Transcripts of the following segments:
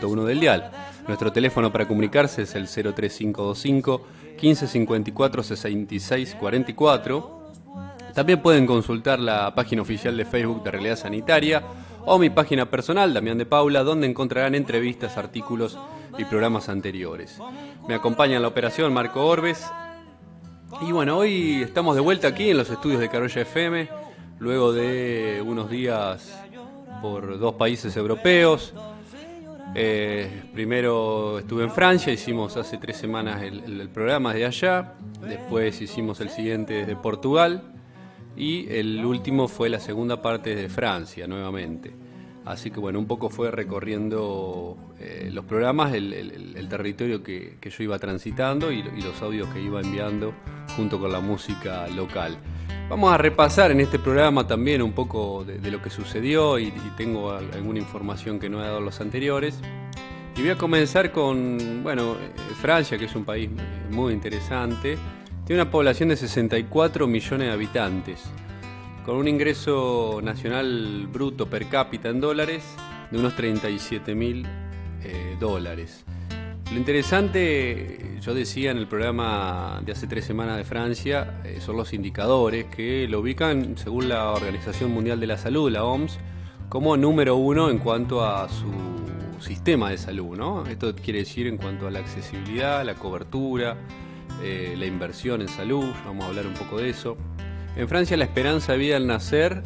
107.1 del dial. Nuestro teléfono para comunicarse es el 03525 1554 66 44. También pueden consultar la página oficial de Facebook de Realidad Sanitaria o mi página personal, Damián de Paula, donde encontrarán entrevistas, artículos y programas anteriores. Me acompaña en la operación Marco Orbes. Y bueno, hoy estamos de vuelta aquí en los estudios de Carolla FM, luego de unos días por 2 países europeos. Primero estuve en Francia, hicimos hace 3 semanas el programa desde allá, después hicimos el siguiente desde Portugal y el último fue la segunda parte de Francia nuevamente. Así que bueno, un poco fue recorriendo los programas, el territorio que yo iba transitando y los audios que iba enviando junto con la música local. Vamos a repasar en este programa también un poco de lo que sucedió y tengo alguna información que no he dado en los anteriores. Y voy a comenzar con, bueno, Francia, que es un país muy interesante. Tiene una población de 64 millones de habitantes, con un ingreso nacional bruto per cápita en dólares de unos 37.000 dólares. Lo interesante, yo decía en el programa de hace 3 semanas de Francia, son los indicadores que lo ubican, según la Organización Mundial de la Salud, la OMS, como número 1 en cuanto a su sistema de salud, ¿no? Esto quiere decir en cuanto a la accesibilidad, la cobertura, la inversión en salud, vamos a hablar un poco de eso. En Francia la esperanza de vida al nacer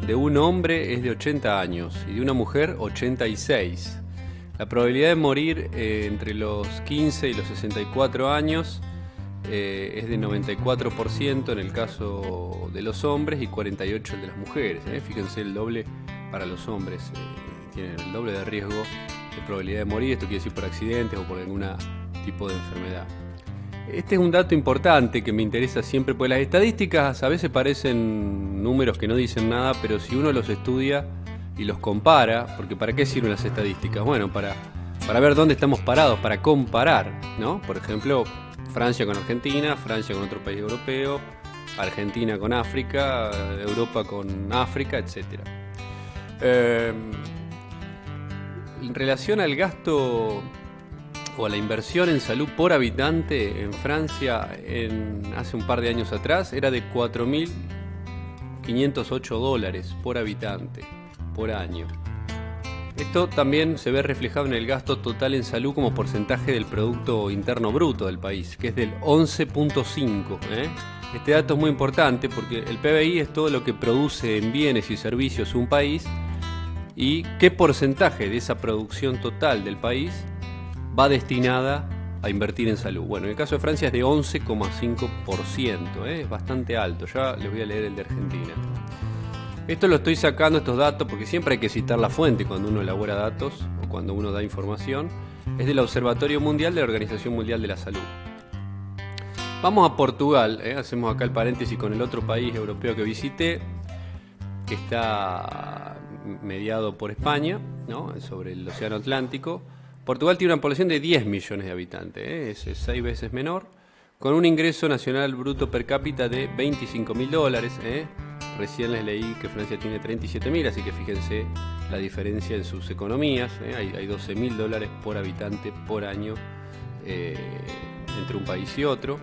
de un hombre es de 80 años y de una mujer 86. La probabilidad de morir entre los 15 y los 64 años es de 94% en el caso de los hombres y 48% el de las mujeres. Fíjense, el doble para los hombres, tienen el doble de riesgo de probabilidad de morir. Esto quiere decir por accidentes o por algún tipo de enfermedad. Este es un dato importante que me interesa siempre, porque las estadísticas a veces parecen números que no dicen nada, pero si uno los estudia y los compara, porque ¿para qué sirven las estadísticas? Bueno, para ver dónde estamos parados, para comparar, ¿no? Por ejemplo, Francia con Argentina, Francia con otro país europeo, Argentina con África, Europa con África, etc. En relación al gasto o a la inversión en salud por habitante en Francia hace un par de años atrás era de 4.508 dólares por habitante por año. Esto también se ve reflejado en el gasto total en salud como porcentaje del Producto Interno Bruto del país, que es del 11.5%. Este dato es muy importante porque el PBI es todo lo que produce en bienes y servicios un país y qué porcentaje de esa producción total del país va destinada a invertir en salud. Bueno, en el caso de Francia es de 11,5%, es bastante alto. Ya les voy a leer el de Argentina. Esto lo estoy sacando, estos datos, porque siempre hay que citar la fuente cuando uno elabora datos o cuando uno da información. Es del Observatorio Mundial de la Organización Mundial de la Salud. Vamos a Portugal, hacemos acá el paréntesis con el otro país europeo que visité, que está mediado por España, ¿no? Sobre el Océano Atlántico. Portugal tiene una población de 10 millones de habitantes, es 6 veces menor, con un ingreso nacional bruto per cápita de 25.000 dólares. Recién les leí que Francia tiene 37.000, así que fíjense la diferencia en sus economías. Hay 12.000 dólares por habitante por año entre un país y otro.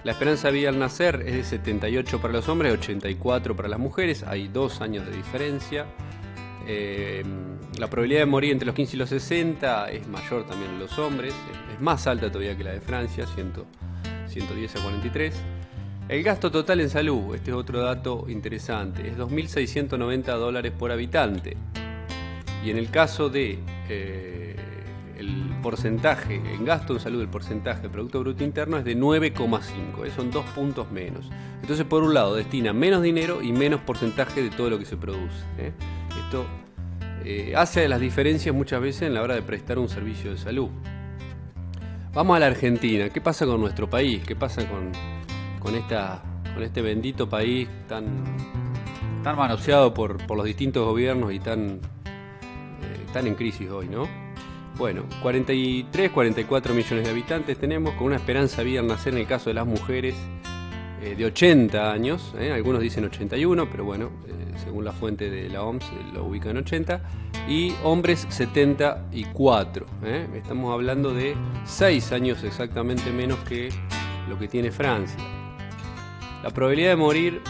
La esperanza de vida al nacer es de 78 para los hombres, 84 para las mujeres, hay 2 años de diferencia. La probabilidad de morir entre los 15 y los 60 es mayor también en los hombres, es más alta todavía que la de Francia, 110 a 43. El gasto total en salud, este es otro dato interesante, es 2.690 dólares por habitante. Y en el caso de el porcentaje, en gasto en salud, el porcentaje del Producto Bruto Interno es de 9,5, son 2 puntos menos. Entonces, por un lado, destina menos dinero y menos porcentaje de todo lo que se produce. Esto hace las diferencias muchas veces en la hora de prestar un servicio de salud. Vamos a la Argentina. ¿Qué pasa con nuestro país? ¿Qué pasa con este bendito país tan manoseado por los distintos gobiernos y tan en crisis hoy, ¿no? Bueno, 43, 44 millones de habitantes tenemos, con una esperanza de vida al nacer en el caso de las mujeres de 80 años, algunos dicen 81, pero bueno, según la fuente de la OMS lo ubica en 80, y hombres 74. Estamos hablando de 6 años exactamente menos que lo que tiene Francia. La probabilidad de morir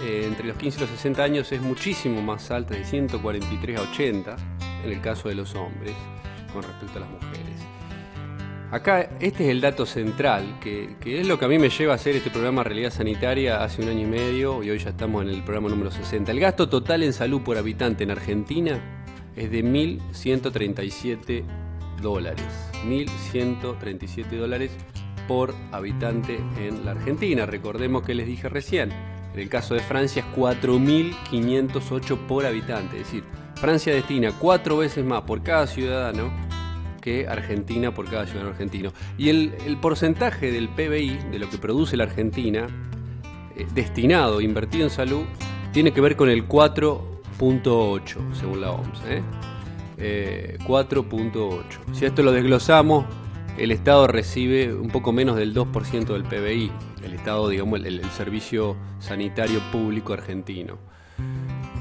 entre los 15 y los 60 años es muchísimo más alta, de 143 a 80 en el caso de los hombres con respecto a las mujeres. Acá este es el dato central, que es lo que a mí me lleva a hacer este programa Realidad Sanitaria hace un año y medio, y hoy ya estamos en el programa número 60. El gasto total en salud por habitante en Argentina es de $1.137. $1.137 por habitante en la Argentina. Recordemos que les dije recién, en el caso de Francia es 4.508 por habitante. Es decir, Francia destina 4 veces más por cada ciudadano que Argentina por cada ciudadano argentino. Y el porcentaje del PBI, de lo que produce la Argentina, destinado, invertido en salud, tiene que ver con el 4.8, según la OMS. 4.8. Si esto lo desglosamos, el Estado recibe un poco menos del 2% del PBI. El Estado, digamos, el servicio sanitario público argentino.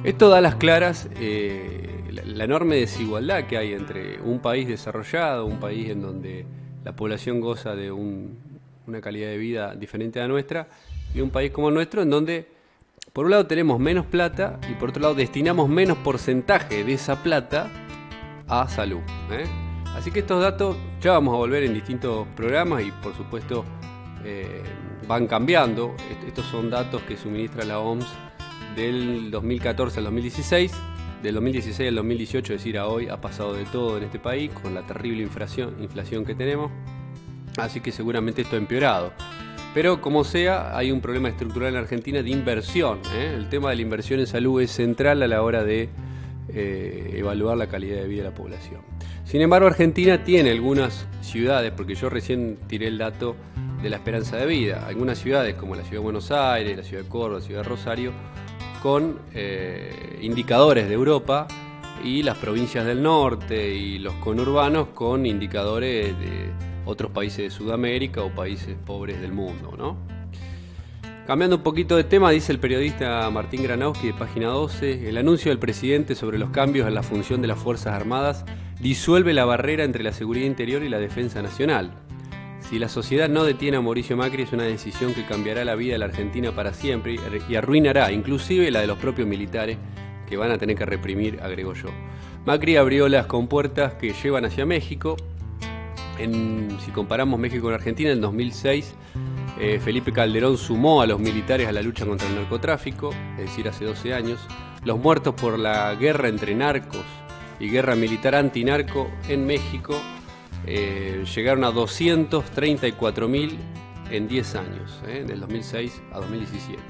Esto da a las claras la enorme desigualdad que hay entre un país desarrollado, un país en donde la población goza de una calidad de vida diferente a la nuestra, y un país como el nuestro, en donde por un lado tenemos menos plata y por otro lado destinamos menos porcentaje de esa plata a salud. Así que estos datos ya vamos a volver en distintos programas y por supuesto van cambiando. Estos son datos que suministra la OMS del 2014 al 2016, del 2016 al 2018, es decir, a hoy ha pasado de todo en este país con la terrible inflación que tenemos, así que seguramente esto ha empeorado. Pero como sea, hay un problema estructural en Argentina de inversión. El tema de la inversión en salud es central a la hora de evaluar la calidad de vida de la población. Sin embargo, Argentina tiene algunas ciudades, porque yo recién tiré el dato de la esperanza de vida, algunas ciudades como la ciudad de Buenos Aires, la ciudad de Córdoba, la ciudad de Rosario, con indicadores de Europa, y las provincias del norte y los conurbanos con indicadores de otros países de Sudamérica o países pobres del mundo, ¿no? Cambiando un poquito de tema, dice el periodista Martín Granowski de Página 12, el anuncio del presidente sobre los cambios en la función de las Fuerzas Armadas disuelve la barrera entre la seguridad interior y la defensa nacional. Si la sociedad no detiene a Mauricio Macri, es una decisión que cambiará la vida de la Argentina para siempre y arruinará inclusive la de los propios militares que van a tener que reprimir, agregó yo. Macri abrió las compuertas que llevan hacia México. Si comparamos México con Argentina, en 2006 Felipe Calderón sumó a los militares a la lucha contra el narcotráfico, es decir, hace 12 años. Los muertos por la guerra entre narcos y guerra militar antinarco en México llegaron a 234.000 en 10 años, del 2006 a 2017.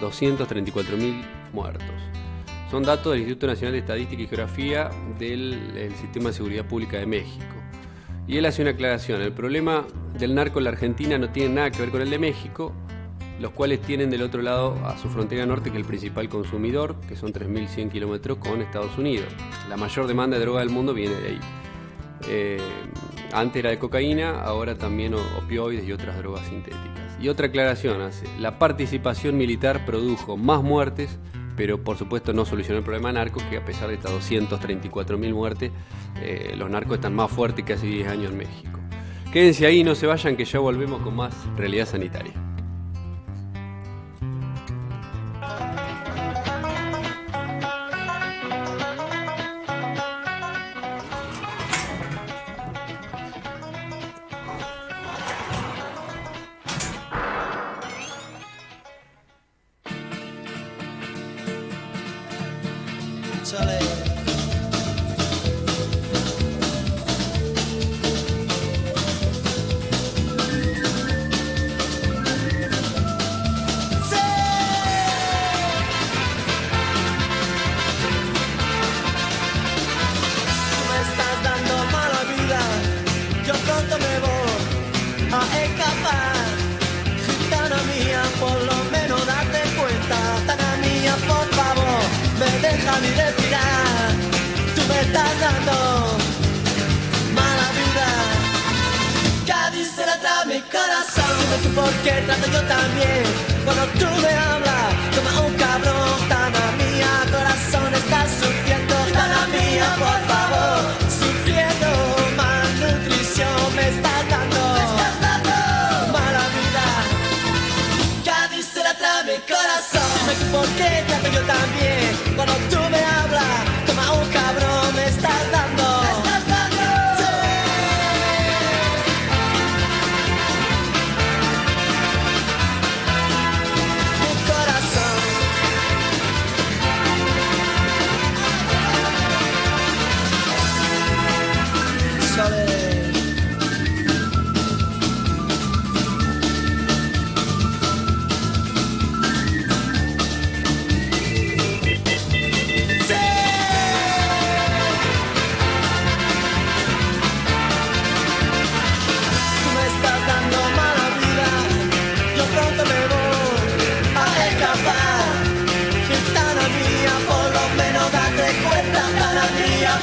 234.000 muertos. Son datos del Instituto Nacional de Estadística y Geografía del Sistema de Seguridad Pública de México. Y él hace una aclaración: el problema del narco en la Argentina no tiene nada que ver con el de México, los cuales tienen del otro lado a su frontera norte, que es el principal consumidor, que son 3.100 kilómetros con Estados Unidos. La mayor demanda de droga del mundo viene de ahí. Antes era de cocaína, ahora también opioides y otras drogas sintéticas. Y otra aclaración hace: la participación militar produjo más muertes, pero por supuesto no solucionó el problema narco, que a pesar de estas 234.000 muertes, los narcos están más fuertes que hace 10 años en México. Quédense ahí, no se vayan, que ya volvemos con más Realidad Sanitaria. Déjame respirar, tú me estás dando mala vida. Cádiz se la trae mi corazón, dime tú por qué trato yo también cuando tú me hablas como un cabrón. Tana mía, corazón está sufriendo. Tana mía, por favor, sufriendo. Malnutrición me estás dando. Mala vida, ya dice la trama mi corazón. Dime tú por qué trato yo también. Cuando tú me hablas como un cabrón me estás dando.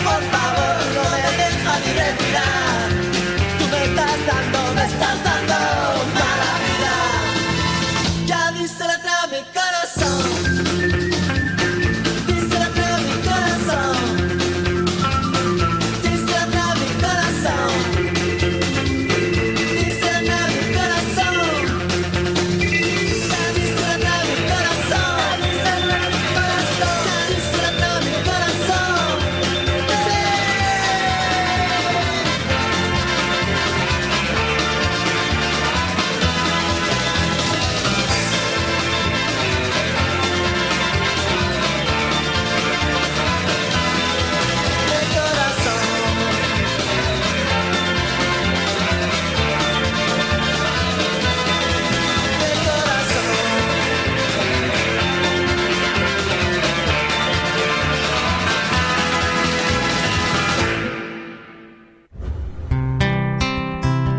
Por favor, no me dejas ni respirar. Tú me estás dando mala vida. Ya dice la trama mi corazón. Dice la trama mi corazón. Dice la trama mi corazón. Dice la trama mi corazón. Ya dice la trama mi corazón. Dice la trama mi corazón. Ya dice la trama mi corazón.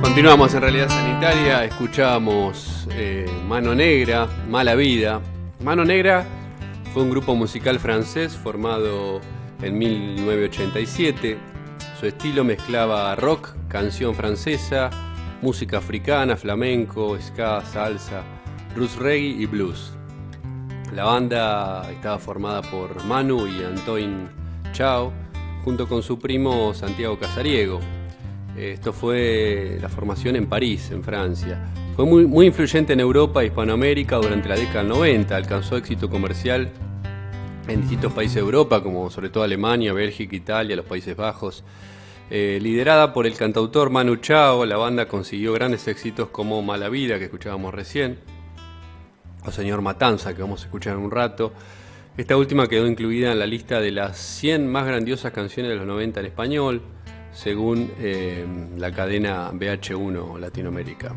Continuamos en Realidad Sanitaria, escuchábamos Mano Negra, Mala Vida. Mano Negra fue un grupo musical francés formado en 1987. Su estilo mezclaba rock, canción francesa, música africana, flamenco, ska, salsa, roots reggae y blues. La banda estaba formada por Manu y Antoine Chao, junto con su primo Santiago Casariego. Esto fue la formación en París, en Francia. Fue muy influyente en Europa e Hispanoamérica durante la década del 90. Alcanzó éxito comercial en distintos países de Europa, como sobre todo Alemania, Bélgica, Italia, los Países Bajos. Liderada por el cantautor Manu Chao, la banda consiguió grandes éxitos como Mala Vida, que escuchábamos recién, o Señor Matanza, que vamos a escuchar en un rato. Esta última quedó incluida en la lista de las 100 más grandiosas canciones de los 90 en español, según la cadena VH1 Latinoamérica.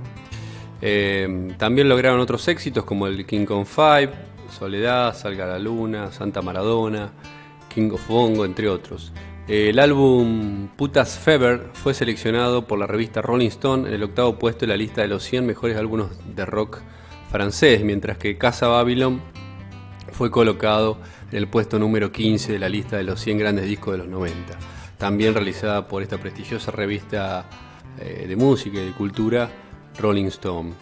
También lograron otros éxitos como el King Kong 5, Soledad, Salga la Luna, Santa Maradona, King of Bongo, entre otros. El álbum Putas Fever fue seleccionado por la revista Rolling Stone en el 8º puesto de la lista de los 100 mejores álbumes de rock francés, mientras que Casa Babylon fue colocado en el puesto número 15 de la lista de los 100 grandes discos de los 90. También realizada por esta prestigiosa revista de música y de cultura, Rolling Stone.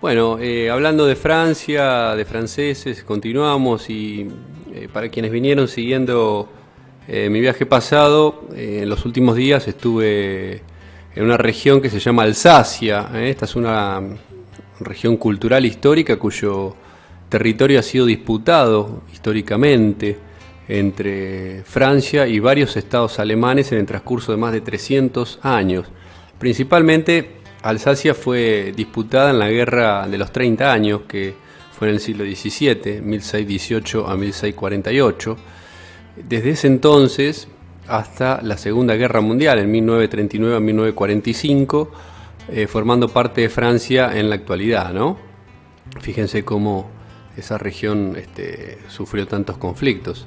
Bueno, hablando de Francia, de franceses, continuamos y para quienes vinieron siguiendo mi viaje pasado, en los últimos días estuve en una región que se llama Alsacia. Esta es una región cultural histórica cuyo territorio ha sido disputado históricamente entre Francia y varios estados alemanes en el transcurso de más de 300 años. Principalmente, Alsacia fue disputada en la Guerra de los 30 años, que fue en el siglo XVII, 1618 a 1648. Desde ese entonces hasta la Segunda Guerra Mundial, en 1939 a 1945, formando parte de Francia en la actualidad, ¿no? Fíjense cómo esa región sufrió tantos conflictos.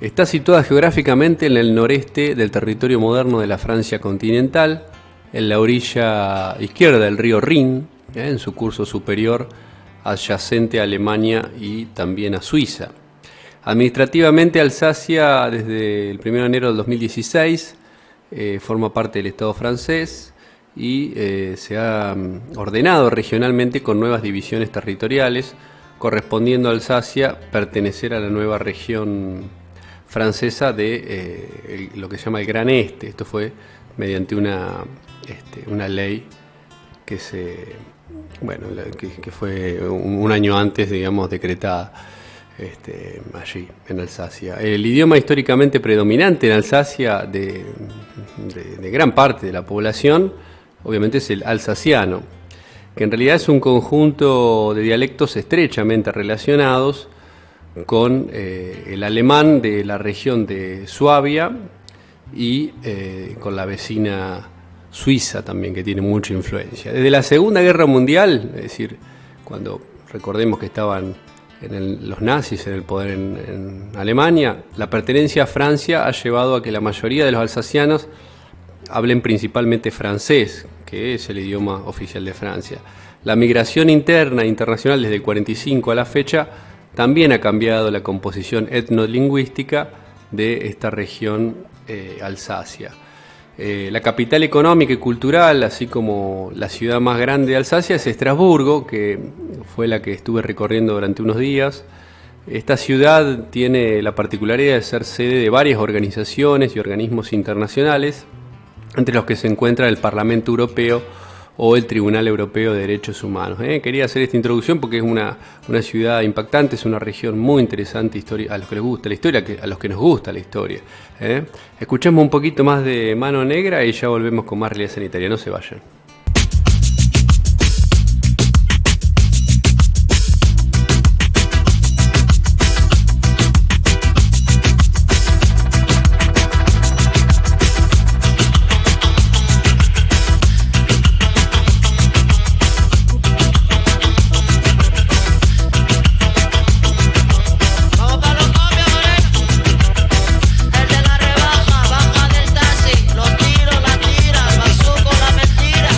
Está situada geográficamente en el noreste del territorio moderno de la Francia continental, en la orilla izquierda del río Rin, en su curso superior, adyacente a Alemania y también a Suiza. Administrativamente, Alsacia, desde el 1 de enero del 2016, forma parte del Estado francés y se ha ordenado regionalmente con nuevas divisiones territoriales, correspondiendo a Alsacia pertenecer a la nueva región francesa de lo que se llama el Gran Este. Esto fue mediante una ley que que fue un año antes, digamos, decretada allí en Alsacia. El idioma históricamente predominante en Alsacia de gran parte de la población, obviamente, es el alsaciano, que en realidad es un conjunto de dialectos estrechamente relacionados con el alemán de la región de Suabia y con la vecina Suiza también, que tiene mucha influencia. Desde la Segunda Guerra Mundial, es decir, cuando recordemos que estaban los nazis en el poder en Alemania, la pertenencia a Francia ha llevado a que la mayoría de los alsacianos hablen principalmente francés, que es el idioma oficial de Francia. La migración interna e internacional desde el 45 a la fecha también ha cambiado la composición etnolingüística de esta región Alsacia. La capital económica y cultural, así como la ciudad más grande de Alsacia, es Estrasburgo, que fue la que estuve recorriendo durante unos días. Esta ciudad tiene la particularidad de ser sede de varias organizaciones y organismos internacionales, entre los que se encuentra el Parlamento Europeo o el Tribunal Europeo de Derechos Humanos. Quería hacer esta introducción porque es una ciudad impactante, es una región muy interesante a los que les gusta la historia, a los que nos gusta la historia. Escuchemos un poquito más de Mano Negra y ya volvemos con más realidad sanitaria. No se vayan. El de la rebaja, baja del taxi, los tiros, la tira, el bazuco, la mentira.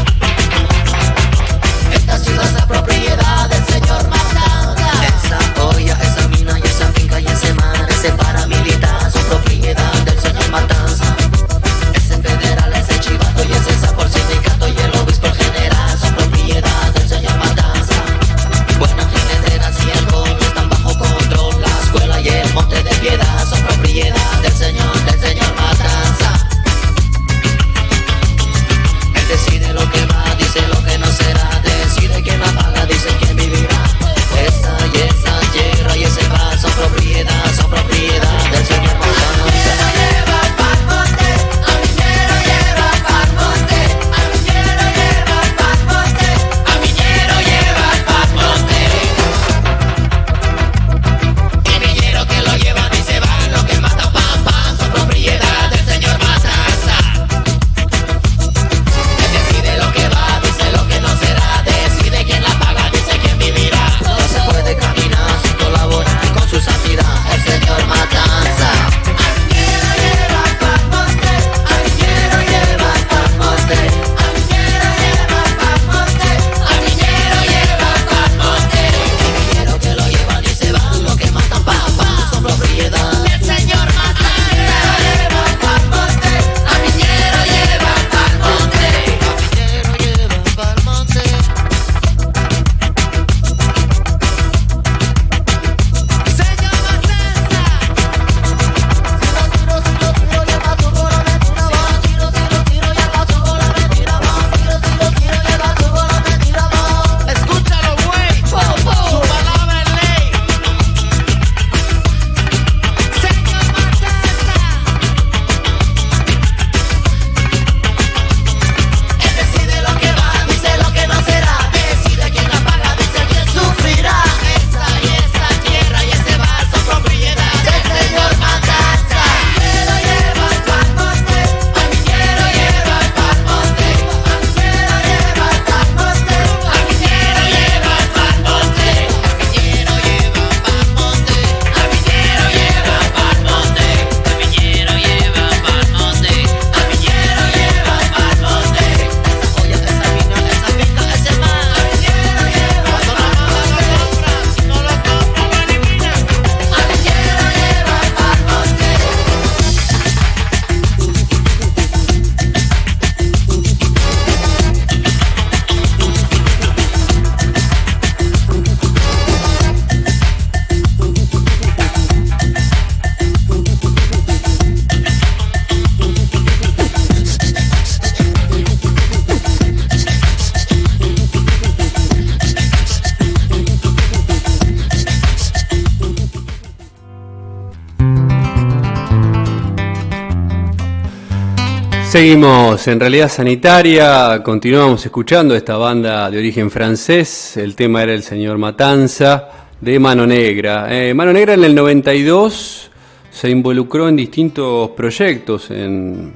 Seguimos en Realidad Sanitaria, continuamos escuchando esta banda de origen francés. El tema era El Señor Matanza, de Mano Negra. Mano Negra en el 92 se involucró en distintos proyectos en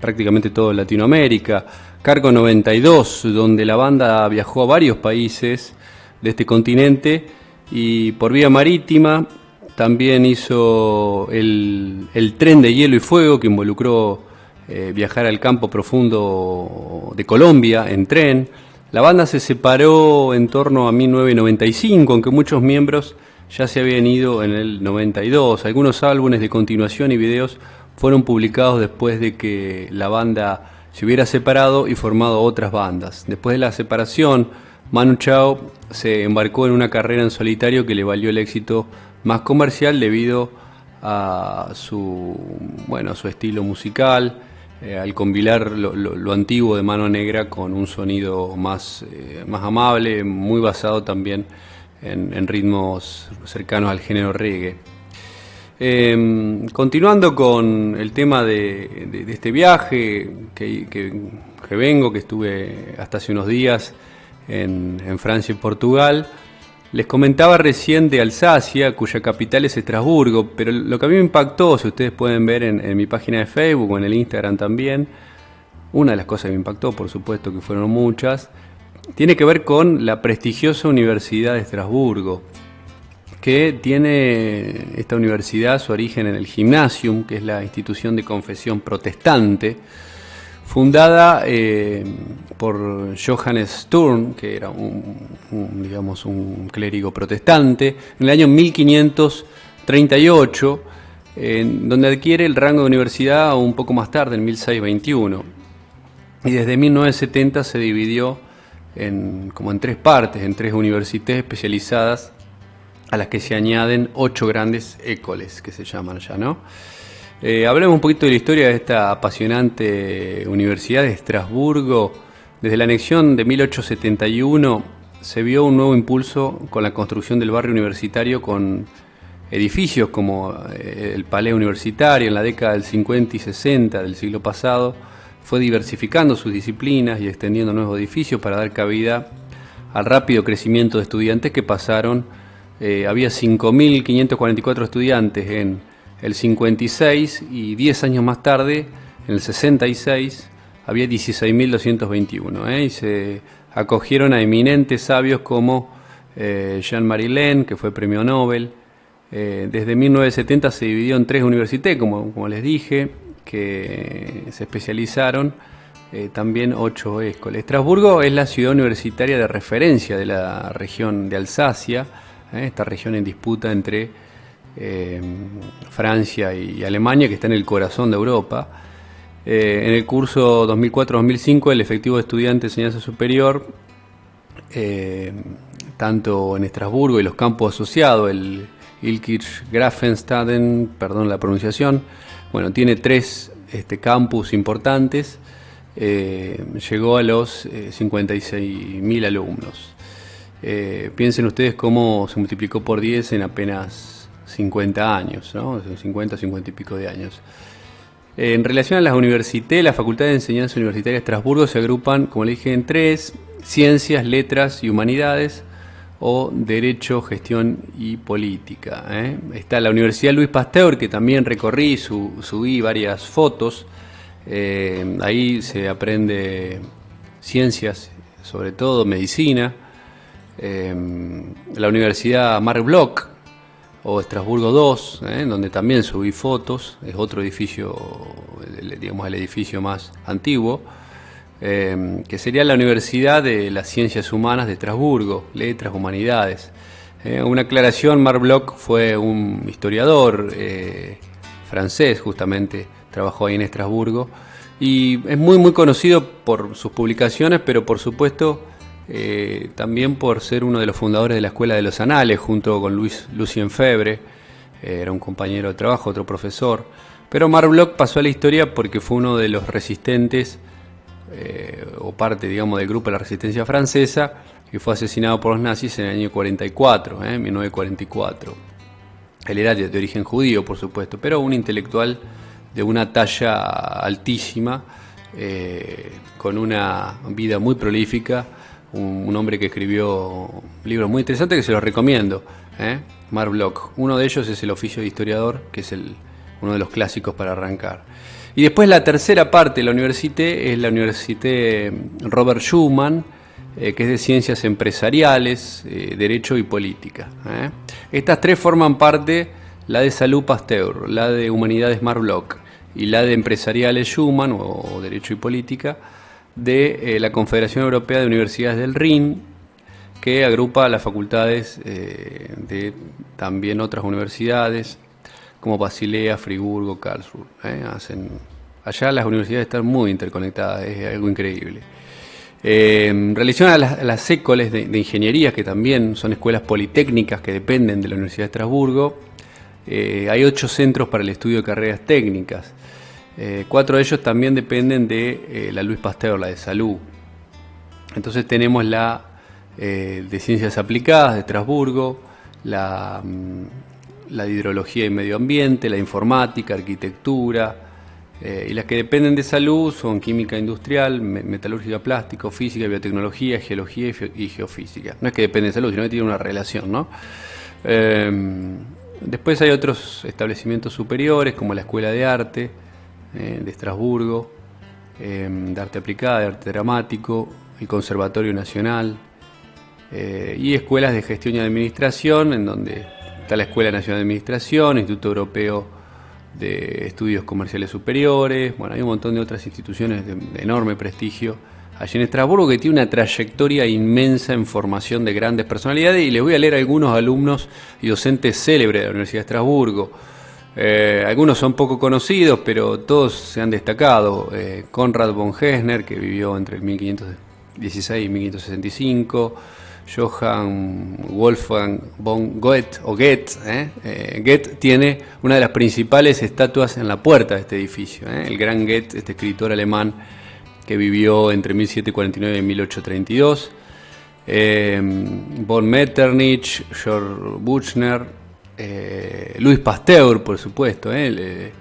prácticamente toda Latinoamérica. Cargo 92, donde la banda viajó a varios países de este continente y por vía marítima también hizo el tren de hielo y fuego, que involucró viajar al campo profundo de Colombia en tren. La banda se separó en torno a 1995, aunque muchos miembros ya se habían ido en el 92. Algunos álbumes de continuación y videos fueron publicados después de que la banda se hubiera separado y formado otras bandas. Después de la separación, Manu Chao se embarcó en una carrera en solitario que le valió el éxito más comercial debido a su estilo musical, al combinar lo antiguo de Mano Negra con un sonido más amable, muy basado también en ritmos cercanos al género reggae. Continuando con el tema de este viaje que vengo, que estuve hasta hace unos días en Francia y Portugal, les comentaba recién de Alsacia, cuya capital es Estrasburgo, pero lo que a mí me impactó, si ustedes pueden ver en mi página de Facebook o en el Instagram también, una de las cosas que me impactó, por supuesto que fueron muchas, tiene que ver con la prestigiosa Universidad de Estrasburgo, que tiene esta universidad su origen en el Gymnasium, que es la institución de confesión protestante, fundada por Johannes Sturm, que era un clérigo protestante, en el año 1538, donde adquiere el rango de universidad un poco más tarde, en 1621. Y desde 1970 se dividió en tres partes, en 3 universidades especializadas, a las que se añaden 8 grandes écoles, que se llaman ya, ¿no? Hablemos un poquito de la historia de esta apasionante Universidad de Estrasburgo. Desde la anexión de 1871 se vio un nuevo impulso con la construcción del barrio universitario, con edificios como el Palais Universitario. En la década del 50 y 60 del siglo pasado fue diversificando sus disciplinas y extendiendo nuevos edificios para dar cabida al rápido crecimiento de estudiantes que pasaron. Había 5.544 estudiantes en el 56 y 10 años más tarde, en el 66, había 16.221, y se acogieron a eminentes sabios como Jean-Marie Lehn, que fue premio Nobel. Desde 1970 se dividió en 3 universités, como les dije, que se especializaron, también 8 écoles. Estrasburgo es la ciudad universitaria de referencia de la región de Alsacia, esta región en disputa entre Francia y Alemania, que está en el corazón de Europa. En el curso 2004-2005 el efectivo de estudiantes de enseñanza superior, tanto en Estrasburgo y los campos asociados, el Ilkirch-Grafenstaden, perdón la pronunciación, tiene 3 campus importantes, llegó a los 56.000 alumnos. Piensen ustedes cómo se multiplicó por 10 en apenas 50 años, ¿no? 50 y pico de años. En relación a las universités, la Facultad de Enseñanza Universitaria de Estrasburgo se agrupan, como le dije, en 3: Ciencias, Letras y Humanidades, o Derecho, Gestión y Política. Está la Universidad Luis Pasteur, que también recorrí, subí varias fotos. Ahí se aprende ciencias, sobre todo medicina. La Universidad Marc Bloch, o Estrasburgo 2, donde también subí fotos, es otro edificio, digamos el edificio más antiguo, que sería la Universidad de las Ciencias Humanas de Estrasburgo, Letras, Humanidades. Una aclaración: Marc Bloch fue un historiador francés, justamente trabajó ahí en Estrasburgo, y es muy conocido por sus publicaciones, pero por supuesto también por ser uno de los fundadores de la Escuela de los Anales, junto con Lucien Febvre. Era un compañero de trabajo, otro profesor. Pero Marc Bloch pasó a la historia porque fue uno de los resistentes, o parte, digamos, del grupo de la resistencia francesa, que fue asesinado por los nazis en el año 44, 1944. Él era de origen judío, por supuesto, pero un intelectual de una talla altísima, con una vida muy prolífica, un hombre que escribió libros muy interesantes que se los recomiendo, Marc Bloch. Uno de ellos es El oficio de historiador, que es uno de los clásicos para arrancar. Y después la tercera parte de la Université es la Université Robert Schuman, que es de Ciencias Empresariales, Derecho y Política. Estas tres forman parte, la de Salud Pasteur, la de Humanidades Marc Bloch y la de Empresariales Schuman, o Derecho y Política, de la Confederación Europea de Universidades del Rin, que agrupa las facultades de también otras universidades, como Basilea, Friburgo, Karlsruhe. Allá las universidades están muy interconectadas, es algo increíble. En relación a las écoles de ingeniería, que también son escuelas politécnicas que dependen de la Universidad de Estrasburgo, hay 8 centros para el estudio de carreras técnicas. 4 de ellos también dependen de la Louis Pasteur, la de salud. Entonces tenemos la de Ciencias Aplicadas de Estrasburgo, la de Hidrología y Medio Ambiente, la Informática, Arquitectura, y las que dependen de salud son Química Industrial, Metalúrgica, Plástico, Física, Biotecnología, Geología y Geofísica. No es que dependen de salud, sino que tienen una relación, ¿no? Después hay otros establecimientos superiores, como la Escuela de Arte de Estrasburgo, de Arte Aplicada, de Arte Dramático, el Conservatorio Nacional, y escuelas de gestión y administración, en donde está la Escuela Nacional de Administración, Instituto Europeo de Estudios Comerciales Superiores. Bueno, hay un montón de otras instituciones de enorme prestigio allí en Estrasburgo, que tiene una trayectoria inmensa en formación de grandes personalidades, y les voy a leer algunos alumnos y docentes célebres de la Universidad de Estrasburgo. Algunos son poco conocidos, pero todos se han destacado. Konrad von Gessner, que vivió entre el 1516 y 1565, Johann Wolfgang von Goethe, o Goethe. Goethe tiene una de las principales estatuas en la puerta de este edificio. El gran Goethe, este escritor alemán que vivió entre 1749 y 1832. Von Metternich, Georg Büchner, Louis Pasteur, por supuesto, el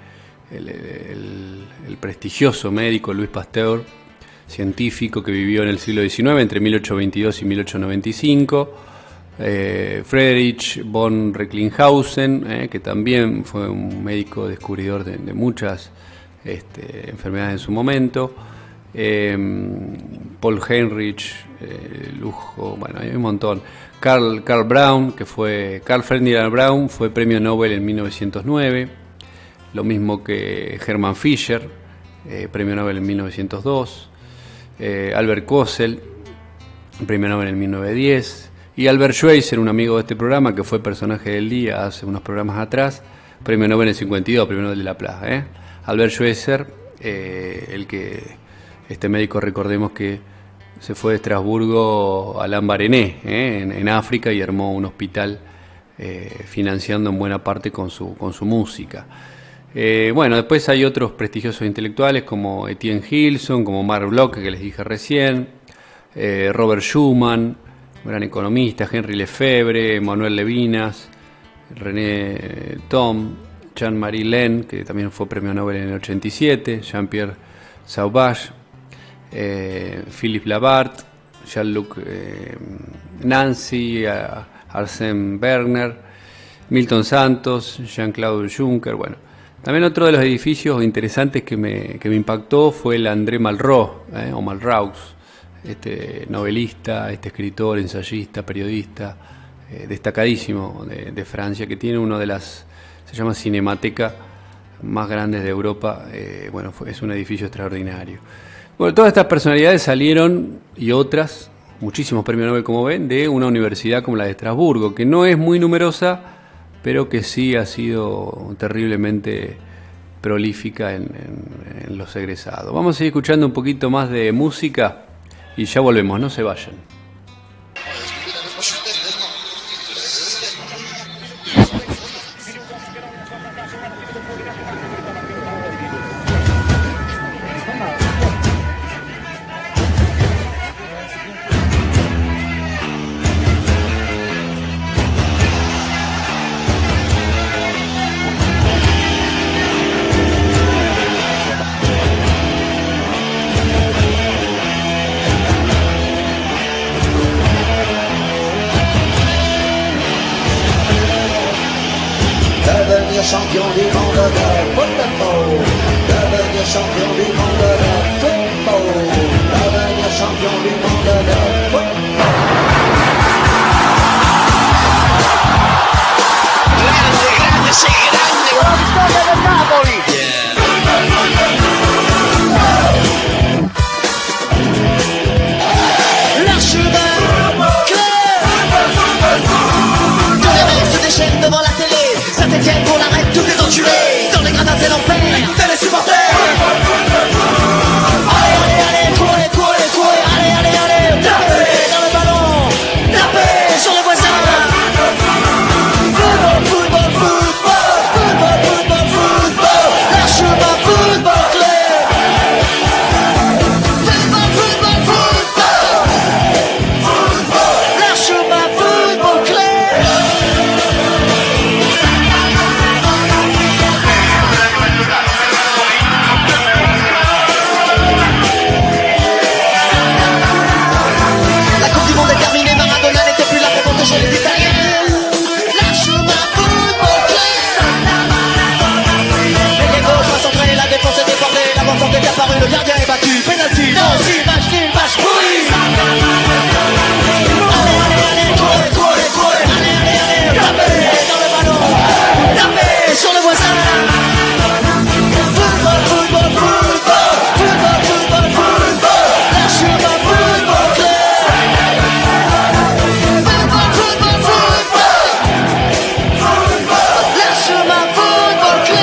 prestigioso médico Louis Pasteur, científico que vivió en el siglo XIX entre 1822 y 1895. Friedrich von Recklinghausen, que también fue un médico descubridor de muchas enfermedades en su momento. Paul Heinrich, Lujo, bueno, hay un montón. Carl Ferdinand Braun fue premio Nobel en 1909, lo mismo que Hermann Fischer, premio Nobel en 1902. Albert Kossel, premio Nobel en 1910, y Albert Schweitzer, un amigo de este programa que fue personaje del día hace unos programas atrás, premio Nobel en 52, premio Nobel de la Paz. Albert Schweitzer, este médico, recordemos que se fue de Estrasburgo a Lambaréné, en África, y armó un hospital financiando en buena parte con su música. Bueno, después hay otros prestigiosos intelectuales como Etienne Gilson, como Marc Bloch, que les dije recién, Robert Schuman, gran economista, Henri Lefebvre, Manuel Levinas, René Thom, Jean-Marie Lehn, que también fue premio Nobel en el 87, Jean-Pierre Sauvage, Philippe Labart, Jean-Luc Nancy, Arsène Berner, Milton Santos, Jean-Claude Juncker. Bueno, también otro de los edificios interesantes que me impactó fue el André Malraux, o Malraux, este novelista, este escritor, ensayista, periodista, destacadísimo de Francia, que tiene uno de las, se llama Cinemateca, más grandes de Europa. Bueno, es un edificio extraordinario. Bueno, todas estas personalidades salieron, y otras, muchísimos premios Nobel, como ven, de una universidad como la de Estrasburgo, que no es muy numerosa, pero que sí ha sido terriblemente prolífica en los egresados. Vamos a seguir escuchando un poquito más de música y ya volvemos, no se vayan. champion du monde de football. Devenir champion du monde de football. Devenir champion du monde de football. Grande, grande, sei grande. La vittoria del Napoli. La chemin clair. Tous les restes des chaînes devant la télé. Saint-Etienne pour l'arrêt, tous les enculés. Dans les gradins c'est l'enfer. Écoutez les supporters. Allez, allez, allez, courez, courez, courez. Allez, allez, allez, tapez dans le ballon. Tapez sur le voisin. Football, football, football. Football, football, football. La chemin football club. Football, football, football. La chemin football club. La Coupe du Monde est terminée, Maradona n'était plus là pour protéger les Italiens. La chemin football club. Les gauches sont centrés, la défense est débordée, l'avant-centre est apparu, le gardien est battu. Penalty, non, si, match nul, match pourri. Allez, allez, allez, courez, courez, courez. Allez, allez, allez, tapez dans le ballon. Tapez sur le voisin. Football, football, football. Football, football, football. La chemin football club. Football, football, football. La chemin football club.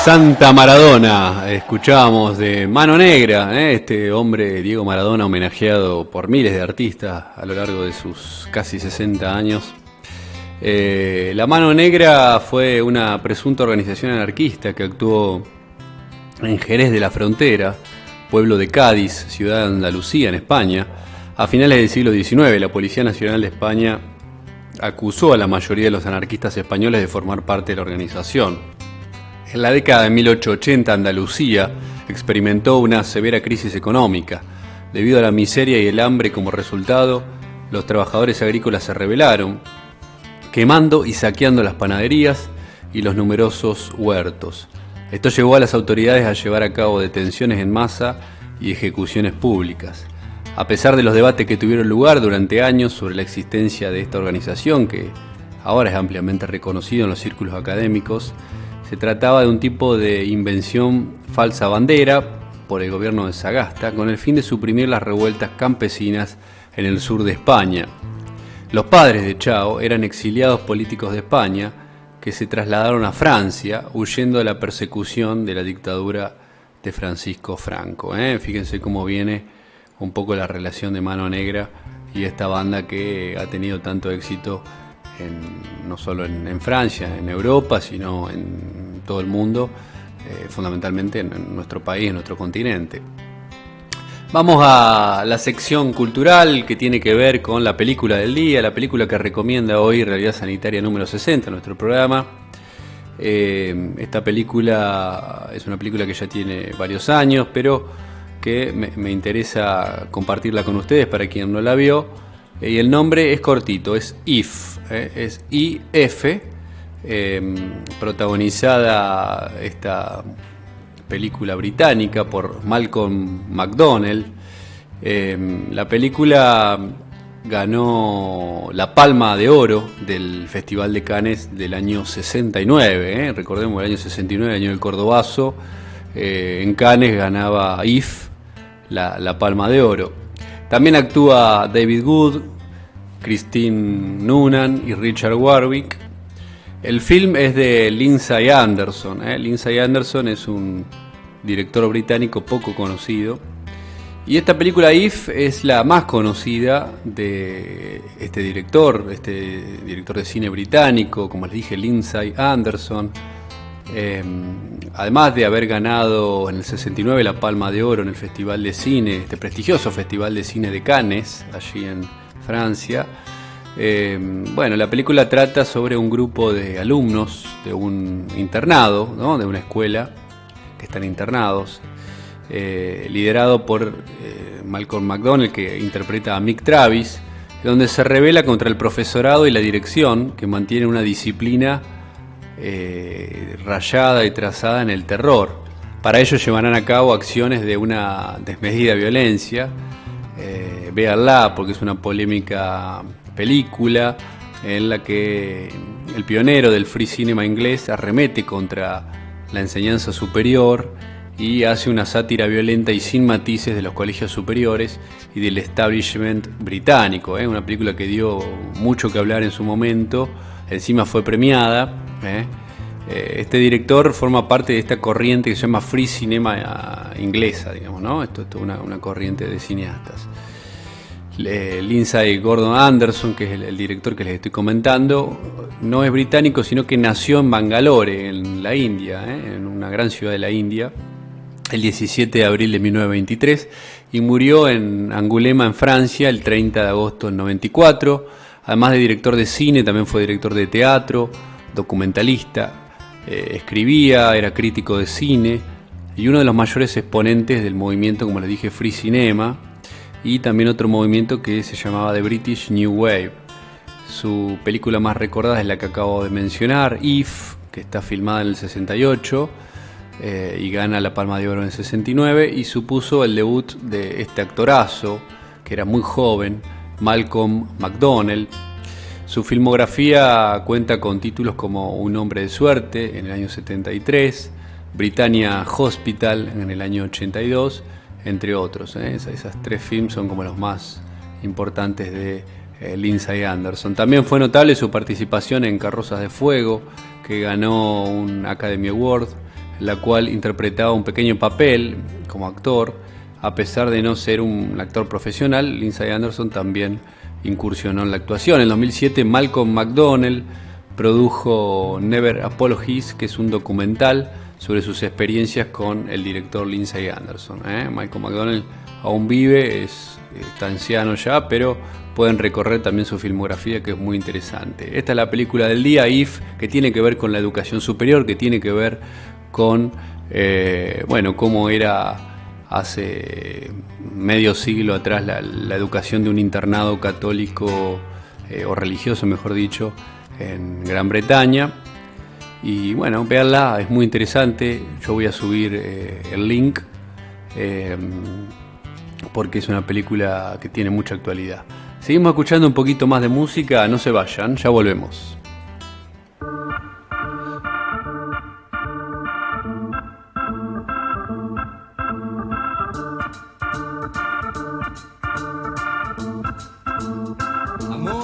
Santa Maradona, escuchábamos de Mano Negra, este hombre Diego Maradona homenajeado por miles de artistas a lo largo de sus casi 60 años. La Mano Negra fue una presunta organización anarquista que actuó en Jerez de la Frontera, pueblo de Cádiz, ciudad de Andalucía, en España. A finales del siglo XIX, la Policía Nacional de España acusó a la mayoría de los anarquistas españoles de formar parte de la organización. En la década de 1880, Andalucía experimentó una severa crisis económica. Debido a la miseria y el hambre como resultado, los trabajadores agrícolas se rebelaron, quemando y saqueando las panaderías y los numerosos huertos. Esto llevó a las autoridades a llevar a cabo detenciones en masa y ejecuciones públicas. A pesar de los debates que tuvieron lugar durante años sobre la existencia de esta organización, que ahora es ampliamente reconocido en los círculos académicos, se trataba de un tipo de invención falsa bandera por el gobierno de Sagasta con el fin de suprimir las revueltas campesinas en el sur de España. Los padres de Chao eran exiliados políticos de España que se trasladaron a Francia huyendo de la persecución de la dictadura de Francisco Franco. Fíjense cómo viene un poco la relación de Mano Negra y esta banda que ha tenido tanto éxito no solo en Francia, en Europa, sino en todo el mundo, fundamentalmente en nuestro país, en nuestro continente. Vamos a la sección cultural que tiene que ver con la película del día, la película que recomienda hoy Realidad Sanitaria número 60, nuestro programa. Esta película es una película que ya tiene varios años, pero que me interesa compartirla con ustedes para quien no la vio. Y el nombre es cortito, es If, es IF, protagonizada esta película británica por Malcolm McDowell. La película ganó la Palma de Oro del Festival de Cannes del año 69, recordemos el año 69, el año del Cordobazo. En Cannes ganaba If la Palma de Oro. También actúa David Wood, Christine Noonan y Richard Warwick. El film es de Lindsay Anderson. Lindsay Anderson es un director británico poco conocido. Y esta película If es la más conocida de este director de cine británico, como les dije, Lindsay Anderson. Además de haber ganado en el 69 la Palma de Oro en el Festival de Cine, este prestigioso Festival de Cine de Cannes, allí en Francia. Bueno, la película trata sobre un grupo de alumnos de un internado, ¿no? De una escuela que están internados, liderado por Malcolm McDowell, que interpreta a Mick Travis, donde se rebela contra el profesorado y la dirección, que mantiene una disciplina rayada y trazada en el terror. Para ello llevarán a cabo acciones de una desmedida violencia. Véanla porque es una polémica película en la que el pionero del free cinema inglés arremete contra la enseñanza superior y hace una sátira violenta y sin matices de los colegios superiores y del establishment británico. Una película que dio mucho que hablar en su momento, encima fue premiada. Este director forma parte de esta corriente que se llama free cinema inglesa, digamos, ¿no? Esto es una corriente de cineastas. Lindsay Gordon Anderson, que es el director que les estoy comentando, no es británico, sino que nació en Bangalore, en la India, en una gran ciudad de la India, el 17 de abril de 1923, y murió en Angoulême, en Francia, el 30 de agosto del 94. Además de director de cine, también fue director de teatro, documentalista, escribía, era crítico de cine y uno de los mayores exponentes del movimiento, como les dije, Free Cinema, y también otro movimiento que se llamaba The British New Wave. Su película más recordada es la que acabo de mencionar, If, que está filmada en el 68 y gana la Palma de Oro en el 69, y supuso el debut de este actorazo, que era muy joven, Malcolm McDowell. Su filmografía cuenta con títulos como Un hombre de suerte en el año 73, Britannia Hospital en el año 82, entre otros. Esas tres films son como los más importantes de Lindsay Anderson. También fue notable su participación en Carrozas de Fuego, que ganó un Academy Award, en la cual interpretaba un pequeño papel como actor. A pesar de no ser un actor profesional, Lindsay Anderson también incursionó en la actuación. En 2007 Malcolm McDowell produjo Never Apologies, que es un documental sobre sus experiencias con el director Lindsay Anderson. Malcolm McDowell aún vive, está anciano ya, pero pueden recorrer también su filmografía, que es muy interesante. Esta es la película del día, If, que tiene que ver con la educación superior, que tiene que ver con cómo era hace medio siglo atrás la educación de un internado católico o religioso, mejor dicho, en Gran Bretaña. Y bueno, véanla, es muy interesante. Yo voy a subir el link porque es una película que tiene mucha actualidad. Seguimos escuchando un poquito más de música, no se vayan, ya volvemos.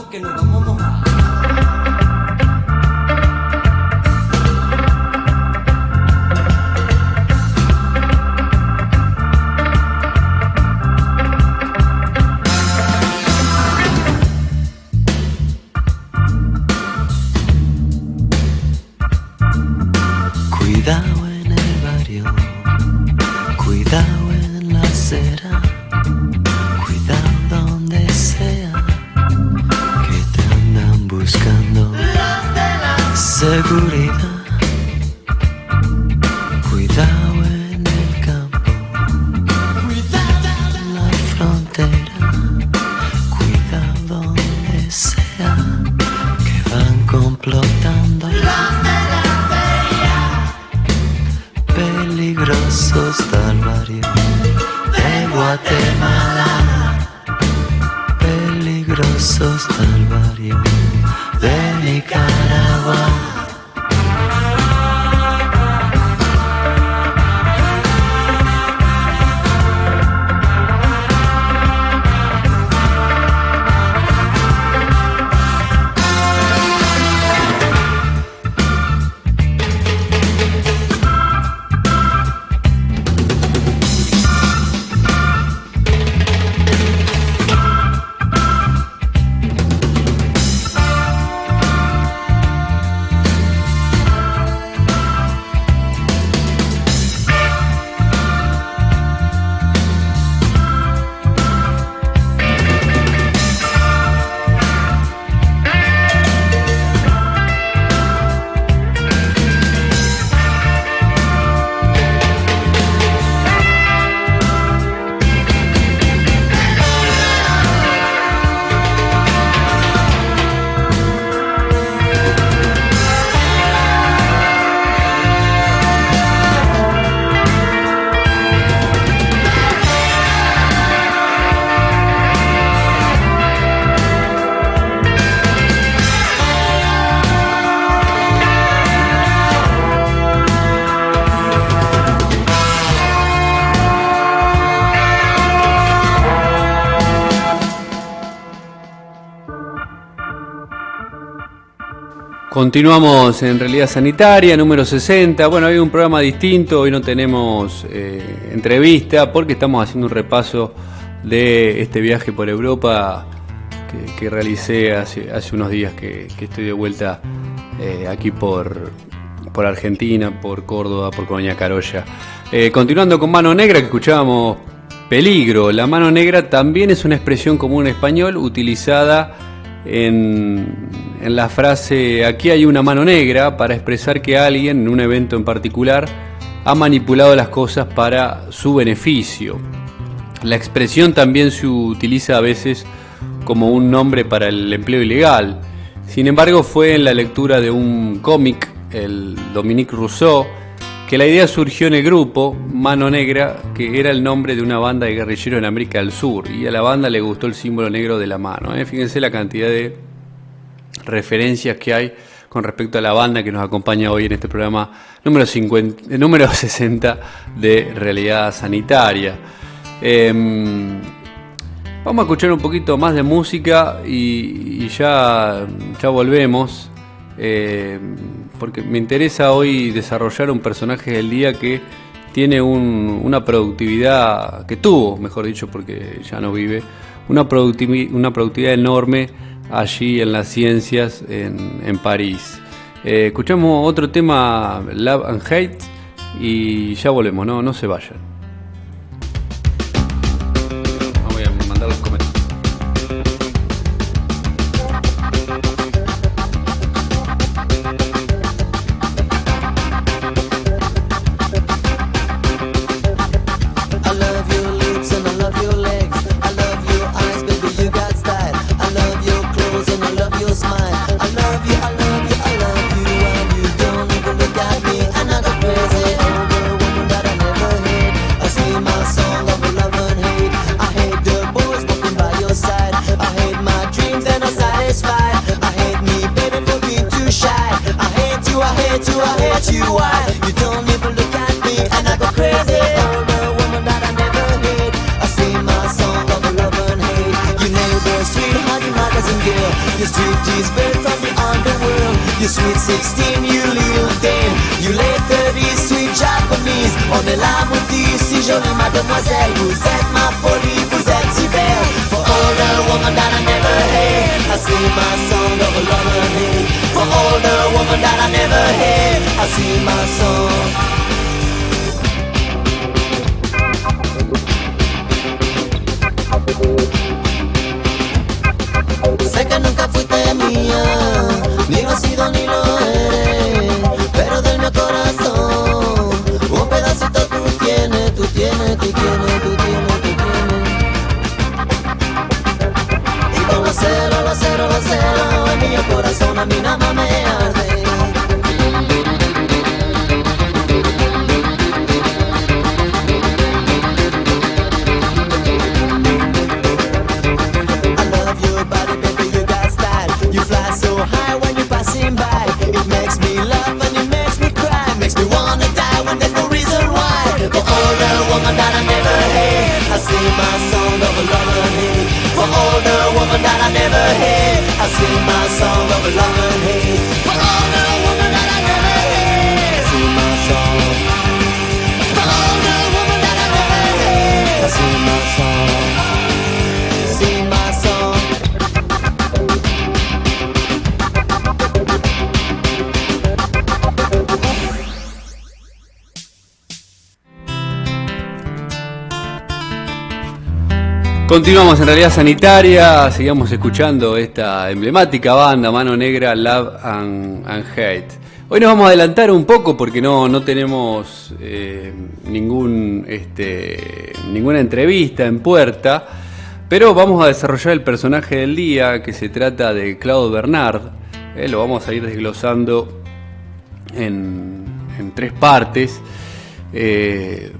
Que nos vamos a mojar. Cuidado en el barrio, cuidado en la acera, cuidado donde sea, buscando seguridad. Cuidado en el campo, cuidado en la frontera, cuidado donde sea, que van complotando los de la feria. Peligrosos del barrio de Guatemala, peligrosos del barrio de Nicaragua. Continuamos en Realidad Sanitaria, número 60. Bueno, hay un programa distinto, hoy no tenemos entrevista porque estamos haciendo un repaso de este viaje por Europa que realicé hace unos días que estoy de vuelta aquí por Argentina, por Córdoba, por Colonia Carolla. Continuando con Mano Negra, que escuchábamos Peligro. La mano negra también es una expresión común en español utilizada en la frase aquí hay una mano negra para expresar que alguien en un evento en particular ha manipulado las cosas para su beneficio. La expresión también se utiliza a veces como un nombre para el empleo ilegal. Sin embargo, fue en la lectura de un cómic, el Dominique Rousseau, que la idea surgió en el grupo Mano Negra, que era el nombre de una banda de guerrilleros en América del Sur, y a la banda le gustó el símbolo negro de la mano. Fíjense la cantidad de referencias que hay con respecto a la banda que nos acompaña hoy en este programa número 60 de Realidad Sanitaria. Vamos a escuchar un poquito más de música y ya volvemos. Porque me interesa hoy desarrollar un personaje del día que tiene una productividad, que tuvo, mejor dicho, porque ya no vive, una productividad enorme allí en las ciencias en París. Escuchamos otro tema, Love and Hate, y ya volvemos, no se vayan. Voy a mandar los comentarios. Sé que nunca fuiste mía, ni lo has sido ni lo eres, pero del mío corazón un pedacito tú tienes. Y con los celos, en mi corazón a mí nada más me arde. That I never had, I sing my song of love and hate. For all the woman that I never had, I sing my song of love and hate. For all the woman that I never had, I sing my song. For all the woman that I never had, I sing my song. Sing my song. Continuamos en Realidad Sanitaria, sigamos escuchando esta emblemática banda Mano Negra, Love and Hate. Hoy nos vamos a adelantar un poco porque no tenemos ninguna entrevista en puerta, pero vamos a desarrollar el personaje del día, que se trata de Claude Bernard. Lo vamos a ir desglosando en 3 partes.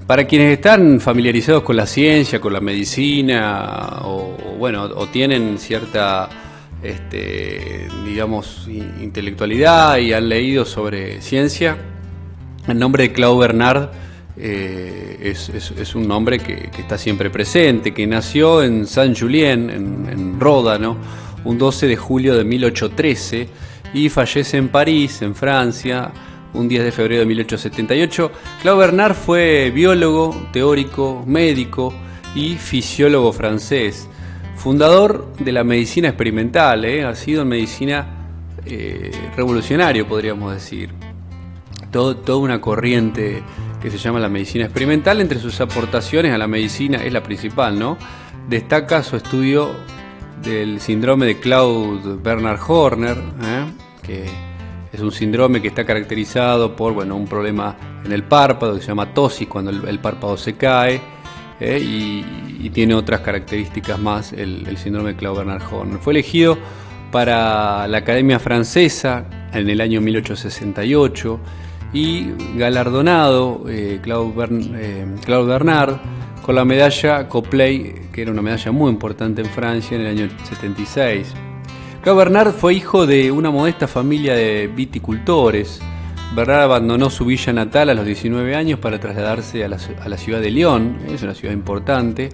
Para quienes están familiarizados con la ciencia, con la medicina, o tienen cierta intelectualidad y han leído sobre ciencia, el nombre de Claude Bernard es un nombre que está siempre presente, que nació en Saint-Julien, en Ródano, un 12 de julio de 1813, y fallece en París, en Francia, un 10 de febrero de 1878. Claude Bernard fue biólogo, teórico, médico y fisiólogo francés, fundador de la medicina experimental, ha sido en medicina revolucionario, podríamos decir. Toda una corriente que se llama la medicina experimental. Entre sus aportaciones a la medicina, es la principal, ¿no?, destaca su estudio del síndrome de Claude Bernard Horner, que es un síndrome que está caracterizado por un problema en el párpado que se llama ptosis, cuando el párpado se cae, y tiene otras características más el síndrome de Claude Bernard Horner. Fue elegido para la Academia Francesa en el año 1868 y galardonado Claude Bernard con la medalla Copley, que era una medalla muy importante en Francia, en el año 76. Claude Bernard fue hijo de una modesta familia de viticultores. Bernard abandonó su villa natal a los 19 años para trasladarse a la ciudad de Lyon, es una ciudad importante,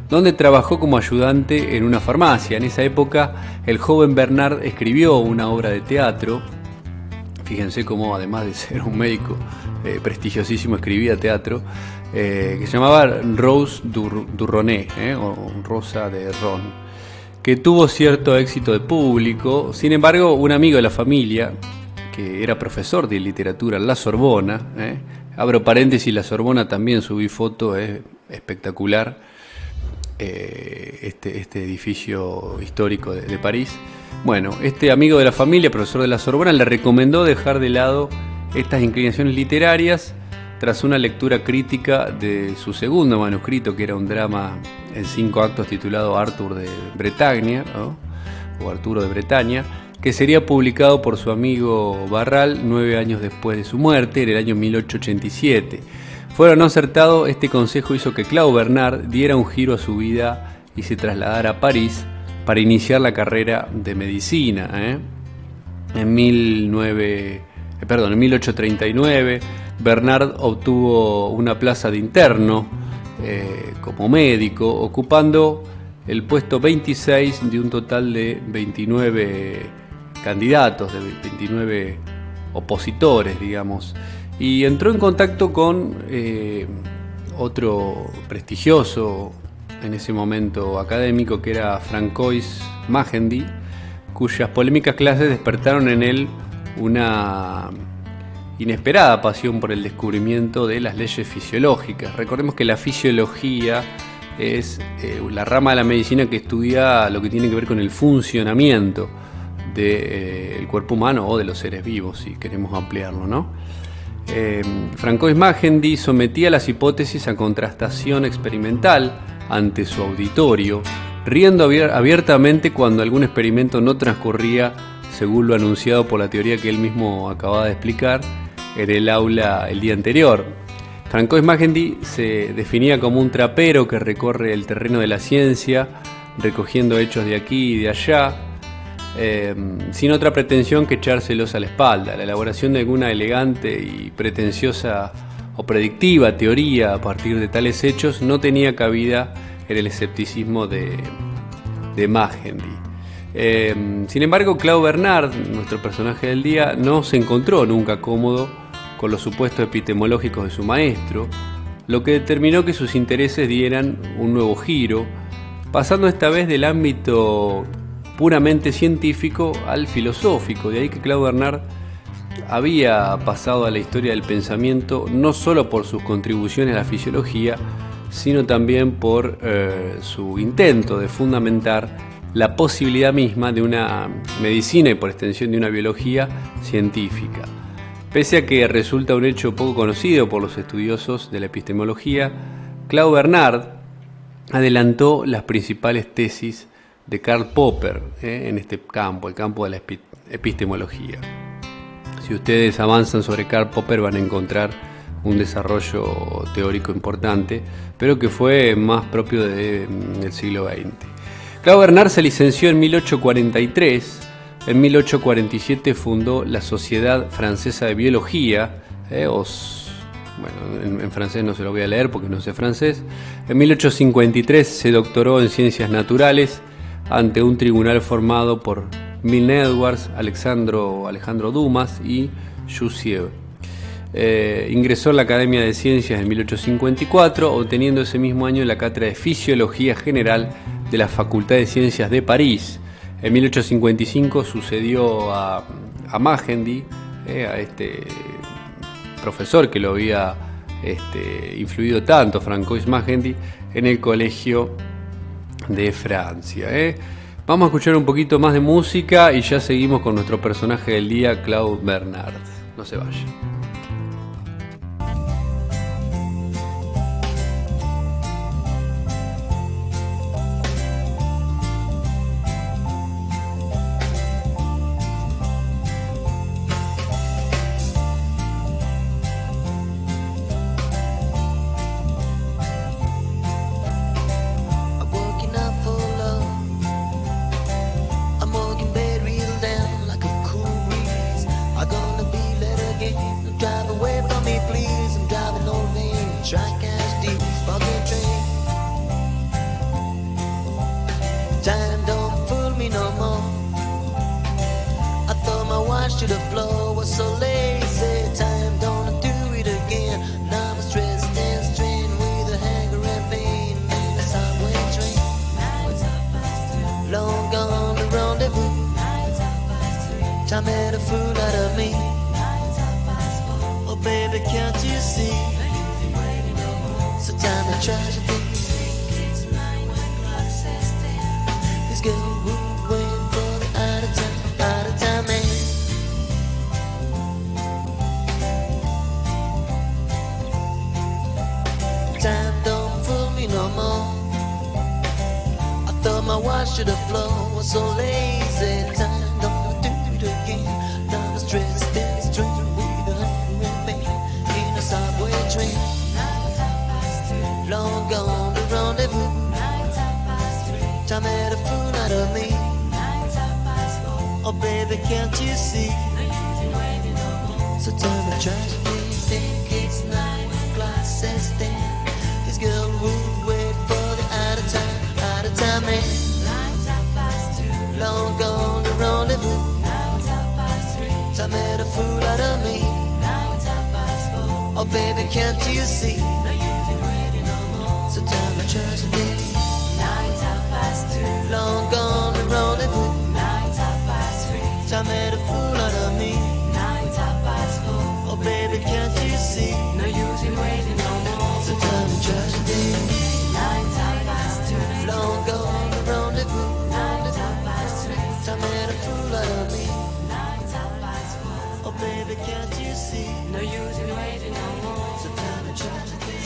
donde trabajó como ayudante en una farmacia. En esa época, el joven Bernard escribió una obra de teatro. Fíjense cómo, además de ser un médico prestigiosísimo, escribía teatro, que se llamaba Rose du Rhône, o Rosa de Ron, que tuvo cierto éxito de público. Sin embargo, un amigo de la familia, que era profesor de literatura en la Sorbona, abro paréntesis, la Sorbona también subí foto, es espectacular, este edificio histórico de París. Bueno, este amigo de la familia, profesor de la Sorbona, le recomendó dejar de lado estas inclinaciones literarias tras una lectura crítica de su segundo manuscrito, que era un drama en 5 actos titulado Arthur de Bretaña, ¿no?, o Arturo de Bretaña, que sería publicado por su amigo Barral 9 años después de su muerte, en el año 1887. Fuera no acertado, este consejo hizo que Claude Bernard diera un giro a su vida y se trasladara a París para iniciar la carrera de medicina. En 1839, Bernard obtuvo una plaza de interno como médico, ocupando el puesto 26 de un total de 29 candidatos, de 29 opositores, digamos, y entró en contacto con otro prestigioso en ese momento académico, que era Francois Magendie, cuyas polémicas clases despertaron en él una inesperada pasión por el descubrimiento de las leyes fisiológicas. Recordemos que la fisiología es la rama de la medicina que estudia lo que tiene que ver con el funcionamiento del cuerpo humano o de los seres vivos, si queremos ampliarlo, ¿no? Francois Magendie sometía las hipótesis a contrastación experimental ante su auditorio, riendo abiertamente cuando algún experimento no transcurría según lo anunciado por la teoría que él mismo acababa de explicar en el aula el día anterior. Francois Magendie se definía como un trapero que recorre el terreno de la ciencia, recogiendo hechos de aquí y de allá, sin otra pretensión que echárselos a la espalda. La elaboración de alguna elegante y pretenciosa o predictiva teoría a partir de tales hechos no tenía cabida en el escepticismo de Magendie. Sin embargo, Claude Bernard, nuestro personaje del día, no se encontró nunca cómodo con los supuestos epistemológicos de su maestro, lo que determinó que sus intereses dieran un nuevo giro, pasando esta vez del ámbito puramente científico al filosófico. De ahí que Claude Bernard había pasado a la historia del pensamiento no solo por sus contribuciones a la fisiología, sino también por su intento de fundamentar la posibilidad misma de una medicina y por extensión de una biología científica. Pese a que resulta un hecho poco conocido por los estudiosos de la epistemología, Claude Bernard adelantó las principales tesis de Karl Popper en este campo, el campo de la epistemología. Si ustedes avanzan sobre Karl Popper van a encontrar un desarrollo teórico importante, pero que fue más propio del siglo XX. Claude Bernard se licenció en 1843. En 1847 fundó la Sociedad Francesa de Biología, en francés no se lo voy a leer porque no sé francés. En 1853 se doctoró en Ciencias Naturales ante un tribunal formado por Milne Edwards, Alejandro Dumas y Jussieu. Ingresó en la Academia de Ciencias en 1854, obteniendo ese mismo año la cátedra de Fisiología General de la Facultad de Ciencias de París. En 1855 sucedió a Magendie, a este profesor que lo había influido tanto, Francois Magendie, en el Colegio de Francia. Vamos a escuchar un poquito más de música y ya seguimos con nuestro personaje del día, Claude Bernard. No se vaya.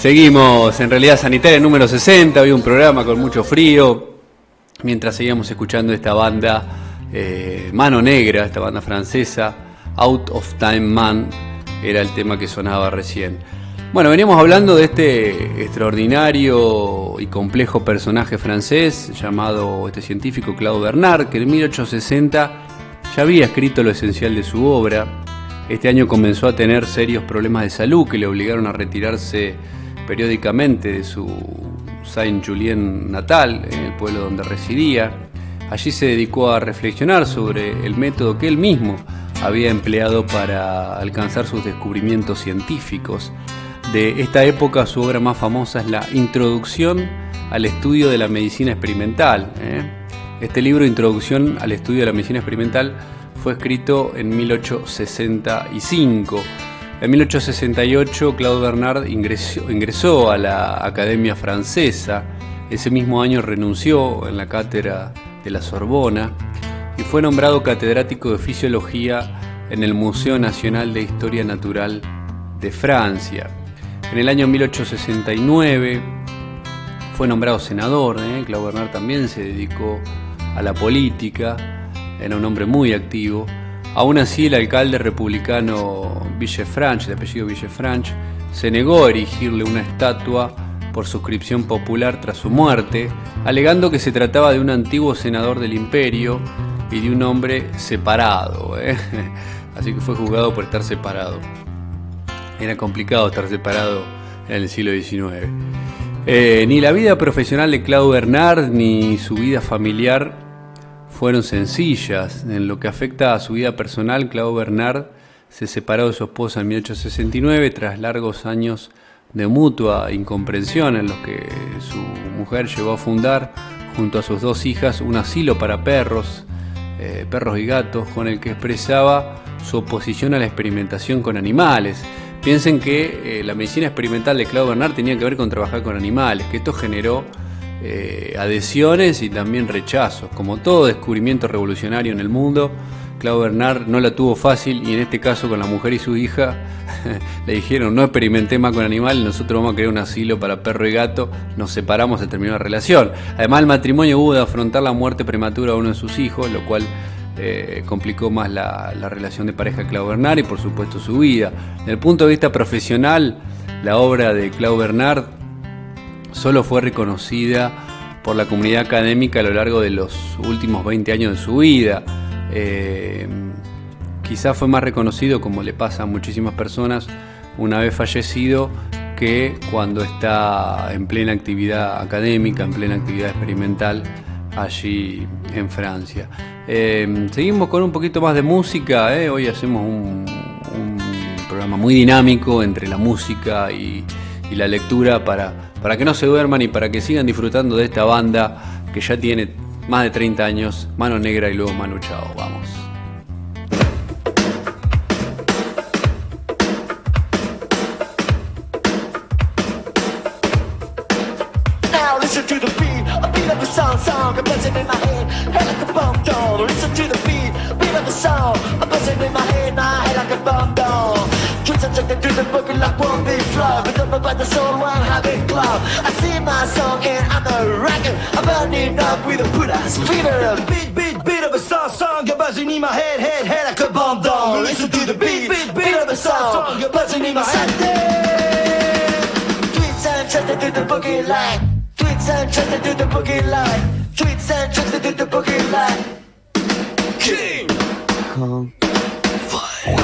Seguimos en Realidad Sanitaria número 60, hoy un programa con mucho frío, mientras seguíamos escuchando esta banda Mano Negra, esta banda francesa, Out of Time Man, era el tema que sonaba recién. Bueno, veníamos hablando de este extraordinario y complejo personaje francés llamado este científico Claude Bernard, que en 1860 ya había escrito lo esencial de su obra. Este año comenzó a tener serios problemas de salud que le obligaron a retirarse periódicamente de su Saint-Julien natal, en el pueblo donde residía. Allí se dedicó a reflexionar sobre el método que él mismo había empleado para alcanzar sus descubrimientos científicos. De esta época, su obra más famosa es la Introducción al estudio de la medicina experimental. Este libro, Introducción al estudio de la medicina experimental, fue escrito en 1865. En 1868, Claude Bernard ingresó a la Academia Francesa. Ese mismo año renunció en la cátedra de la Sorbona y fue nombrado catedrático de Fisiología en el Museo Nacional de Historia Natural de Francia. En el año 1869 fue nombrado senador. Claude Bernard también se dedicó a la política, era un hombre muy activo. Aún así, el alcalde republicano Villefranche, de apellido Villefranche, se negó a erigirle una estatua por suscripción popular tras su muerte, alegando que se trataba de un antiguo senador del imperio y de un hombre separado. Así que fue juzgado por estar separado. Era complicado estar separado en el siglo XIX. Ni la vida profesional de Claude Bernard ni su vida familiar fueron sencillas. En lo que afecta a su vida personal, Claude Bernard se separó de su esposa en 1869 tras largos años de mutua incomprensión en los que su mujer llegó a fundar, junto a sus 2 hijas, un asilo para perros y gatos, con el que expresaba su oposición a la experimentación con animales. Piensen que la medicina experimental de Claude Bernard tenía que ver con trabajar con animales, que esto generó adhesiones y también rechazos. Como todo descubrimiento revolucionario en el mundo, Claude Bernard no la tuvo fácil, y en este caso con la mujer y su hija le dijeron: no experimenté más con animales, nosotros vamos a crear un asilo para perro y gato. Nos separamos, se terminó la relación. Además, el matrimonio hubo de afrontar la muerte prematura de uno de sus hijos, lo cual complicó más la relación de pareja de Claude Bernard y por supuesto su vida. Desde el punto de vista profesional, la obra de Claude Bernard solo fue reconocida por la comunidad académica a lo largo de los últimos 20 años de su vida. Quizás fue más reconocido, como le pasa a muchísimas personas una vez fallecido, que cuando está en plena actividad académica, en plena actividad experimental allí en Francia. Seguimos con un poquito más de música. Hoy hacemos un programa muy dinámico entre la música y la lectura para que no se duerman y para que sigan disfrutando de esta banda que ya tiene más de 30 años, Mano Negra y luego Manu Chao. Vamos. Now listen to the beat, a beat of the song, a buzzing in my head, head like a bomb doll. Listen to the beat, a beat of the song, a buzzing in my head like a bomb doll. Kids are taking to the book like one big flow, but don't about the soul, one habit club. I sing my song and I'm a rocker, I'm burning up with a put-ass fever. Beat of a song, a buzzing in my head like a bomb doll. Listen to the beat of the song, a buzzing in my head. Tweets and trends to the boogie line. Tweets and trends to the boogie line. Tweets and trends to the boogie line. King Kong Fire.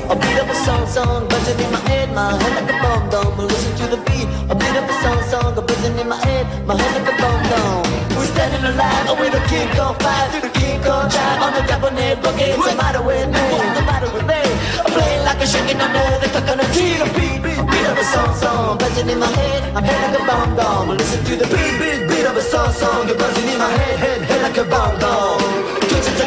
A beat of a song, buzzing in my head like a bomb dome. Listen to the beat, a beat of a song, buzzing in my head like a bomb dome. We're standing alive with a King Kong fire, through the King Kong drive on the Japanese boogie. What's the matter with me? What's the matter with me? I'm playing like a shaking under the coconut tree. A beat of a song, buzzing in my head like a bomb dome. Listen to the beat of a song, buzzing in my head like a bomb dome.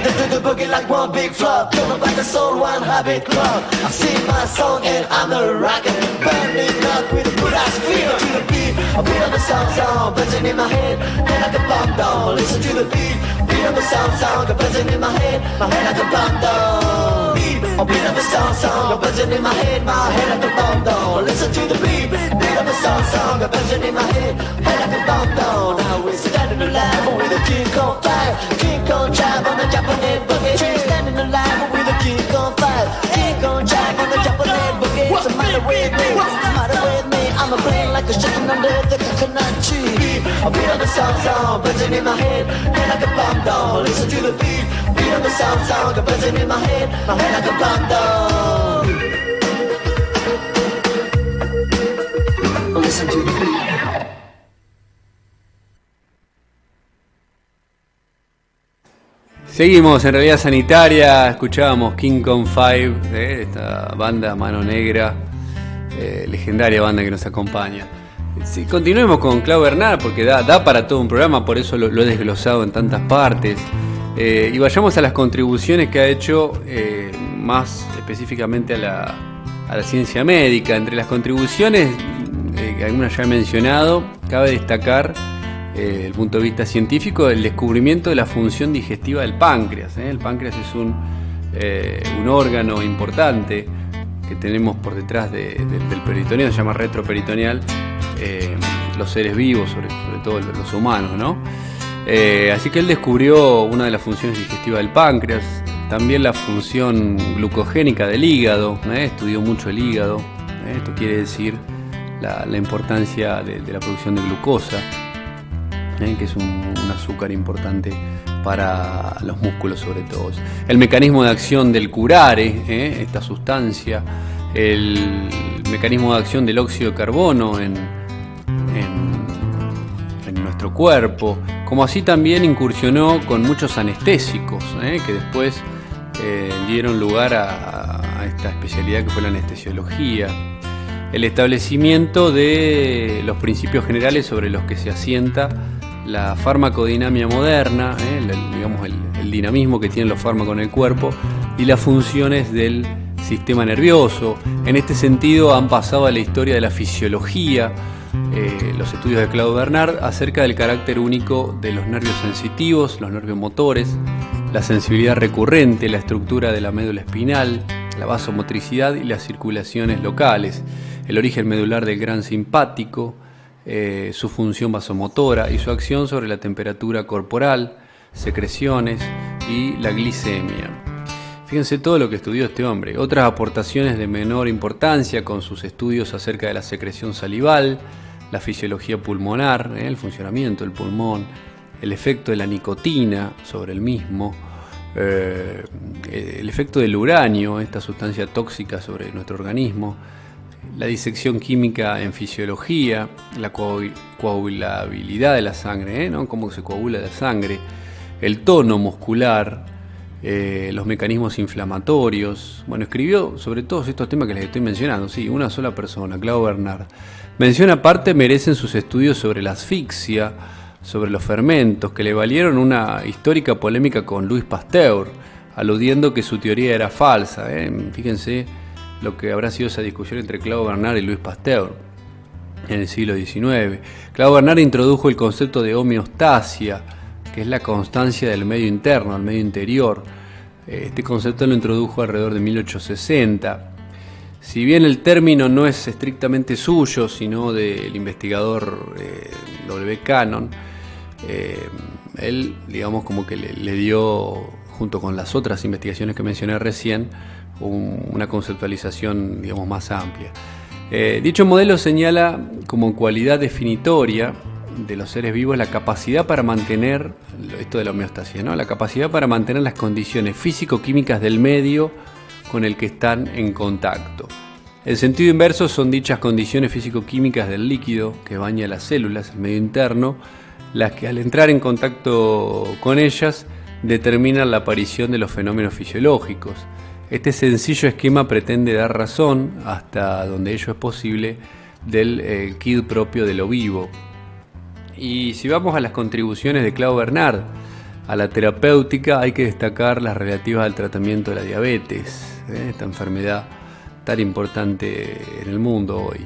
To the boogie like one big flop, don't know about the soul, one habit club. I sing my song and I'm a rocker, burning up with a good-ass feel. To the beat, a beat of a song, buzzing in my head like a bomb down. Listen to the beat of a song, buzzing in my head like a bomb down. A beat of a song, buzzing in my head like a bomb down. Listen to the beat of a song, buzzing in my head like a bomb down. Now we're standing alive with a King Kong fire, King Kong drive on the Japanese boogie. Standing alive with a King Kong fire, King Kong drive on the Japanese boogie. What's the matter with me? What's the matter with me? I'm a brain like a chicken under the coconut tree. A beat of a song, buzzing in my head like a bomb down. Listen to the beat of a song, buzzing in my head like a bomb down. Listen to the beat. Seguimos en Realidad Sanitaria, escuchábamos King Kong 5, esta banda Mano Negra, legendaria banda que nos acompaña. Sí, continuemos con Claude Bernard porque da para todo un programa, por eso lo he desglosado en tantas partes. Y vayamos a las contribuciones que ha hecho más específicamente a la ciencia médica. Entre las contribuciones, que algunas ya he mencionado, cabe destacar desde el punto de vista científico el descubrimiento de la función digestiva del páncreas. El páncreas es un órgano importante que tenemos por detrás del peritoneo, se llama retroperitoneal, los seres vivos, sobre todo los humanos, ¿no? Así que él descubrió una de las funciones digestivas del páncreas, también la función glucogénica del hígado, estudió mucho el hígado, esto quiere decir la importancia de la producción de glucosa, que es un azúcar importante para los músculos sobre todo. El mecanismo de acción del curare, esta sustancia, el mecanismo de acción del óxido de carbono en nuestro cuerpo, como así también incursionó con muchos anestésicos, que después dieron lugar a esta especialidad que fue la anestesiología. El establecimiento de los principios generales sobre los que se asienta la farmacodinamia moderna, el dinamismo que tienen los fármacos en el cuerpo y las funciones del sistema nervioso. En este sentido han pasado a la historia de la fisiología, los estudios de Claude Bernard acerca del carácter único de los nervios sensitivos, los nervios motores, la sensibilidad recurrente, la estructura de la médula espinal, la vasomotricidad y las circulaciones locales, el origen medular del gran simpático, su función vasomotora y su acción sobre la temperatura corporal, secreciones y la glicemia. Fíjense todo lo que estudió este hombre. Otras aportaciones de menor importancia con sus estudios acerca de la secreción salival, la fisiología pulmonar, el funcionamiento del pulmón, el efecto de la nicotina sobre el mismo, el efecto del uranio, esta sustancia tóxica sobre nuestro organismo, la disección química en fisiología, la coagulabilidad de la sangre, cómo se coagula la sangre, el tono muscular, los mecanismos inflamatorios. Bueno, escribió sobre todos estos temas que les estoy mencionando, sí, una sola persona, Claude Bernard. Mención aparte merecen sus estudios sobre la asfixia, sobre los fermentos, que le valieron una histórica polémica con Louis Pasteur, aludiendo que su teoría era falsa. Fíjense lo que habrá sido esa discusión entre Claude Bernard y Louis Pasteur en el siglo XIX. Claude Bernard introdujo el concepto de homeostasia, que es la constancia del medio interno, el medio interior. Este concepto lo introdujo alrededor de 1860. Si bien el término no es estrictamente suyo, sino del investigador W. Cannon, él, digamos, como que le dio, junto con las otras investigaciones que mencioné recién, una conceptualización, digamos, más amplia. Dicho modelo señala como cualidad definitoria de los seres vivos la capacidad para mantener, esto de la homeostasia, la capacidad para mantener las condiciones físico-químicas del medio con el que están en contacto. El sentido inverso son dichas condiciones físico-químicas del líquido que baña las células, el medio interno, las que al entrar en contacto con ellas determinan la aparición de los fenómenos fisiológicos. Este sencillo esquema pretende dar razón, hasta donde ello es posible, del quid propio de lo vivo. Y si vamos a las contribuciones de Claude Bernard a la terapéutica, hay que destacar las relativas al tratamiento de la diabetes, esta enfermedad tan importante en el mundo hoy.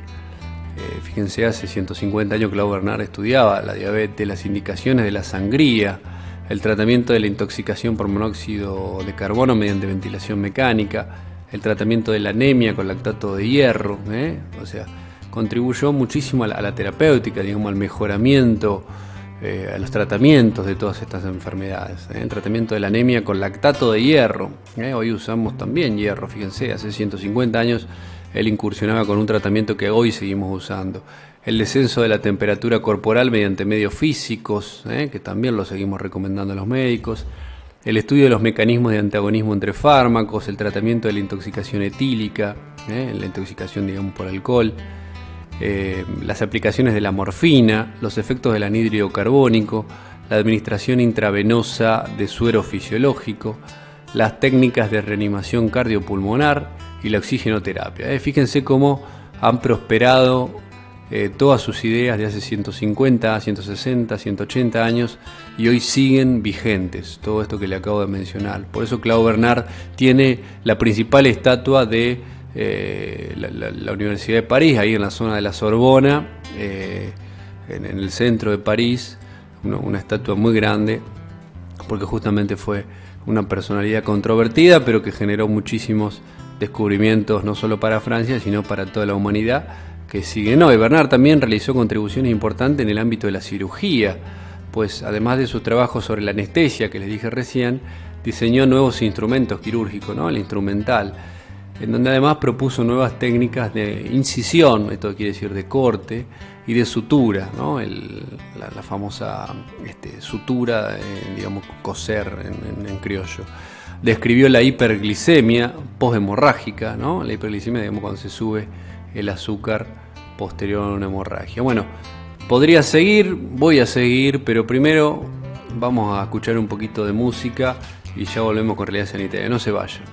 Fíjense, hace 150 años Claude Bernard estudiaba la diabetes, las indicaciones de la sangría, el tratamiento de la intoxicación por monóxido de carbono mediante ventilación mecánica, el tratamiento de la anemia con lactato de hierro, o sea, contribuyó muchísimo a la terapéutica, digamos, al mejoramiento, a los tratamientos de todas estas enfermedades. El tratamiento de la anemia con lactato de hierro. Hoy usamos también hierro, fíjense, hace 150 años él incursionaba con un tratamiento que hoy seguimos usando. El descenso de la temperatura corporal mediante medios físicos, que también lo seguimos recomendando a los médicos. El estudio de los mecanismos de antagonismo entre fármacos, el tratamiento de la intoxicación etílica, la intoxicación, digamos, por alcohol. Las aplicaciones de la morfina, los efectos del anhídrido carbónico, la administración intravenosa de suero fisiológico, las técnicas de reanimación cardiopulmonar y la oxigenoterapia. Fíjense cómo han prosperado todas sus ideas de hace 150, 160, 180 años y hoy siguen vigentes, todo esto que le acabo de mencionar. Por eso Claude Bernard tiene la principal estatua de la Universidad de París, ahí en la zona de la Sorbona, en el centro de París, una estatua muy grande, porque justamente fue una personalidad controvertida, pero que generó muchísimos descubrimientos, no solo para Francia, sino para toda la humanidad que sigue. Y Bernard también realizó contribuciones importantes en el ámbito de la cirugía, pues además de sus trabajos sobre la anestesia, que les dije recién, diseñó nuevos instrumentos quirúrgicos, el instrumental, en donde además propuso nuevas técnicas de incisión, esto quiere decir de corte, y de sutura, la famosa sutura, digamos, coser en criollo. Describió la hiperglicemia poshemorrágica, la hiperglicemia, digamos, cuando se sube el azúcar posterior a una hemorragia. Bueno, Podría seguir, voy a seguir, pero primero vamos a escuchar un poquito de música y ya volvemos con Realidad Sanitaria. No se vayan.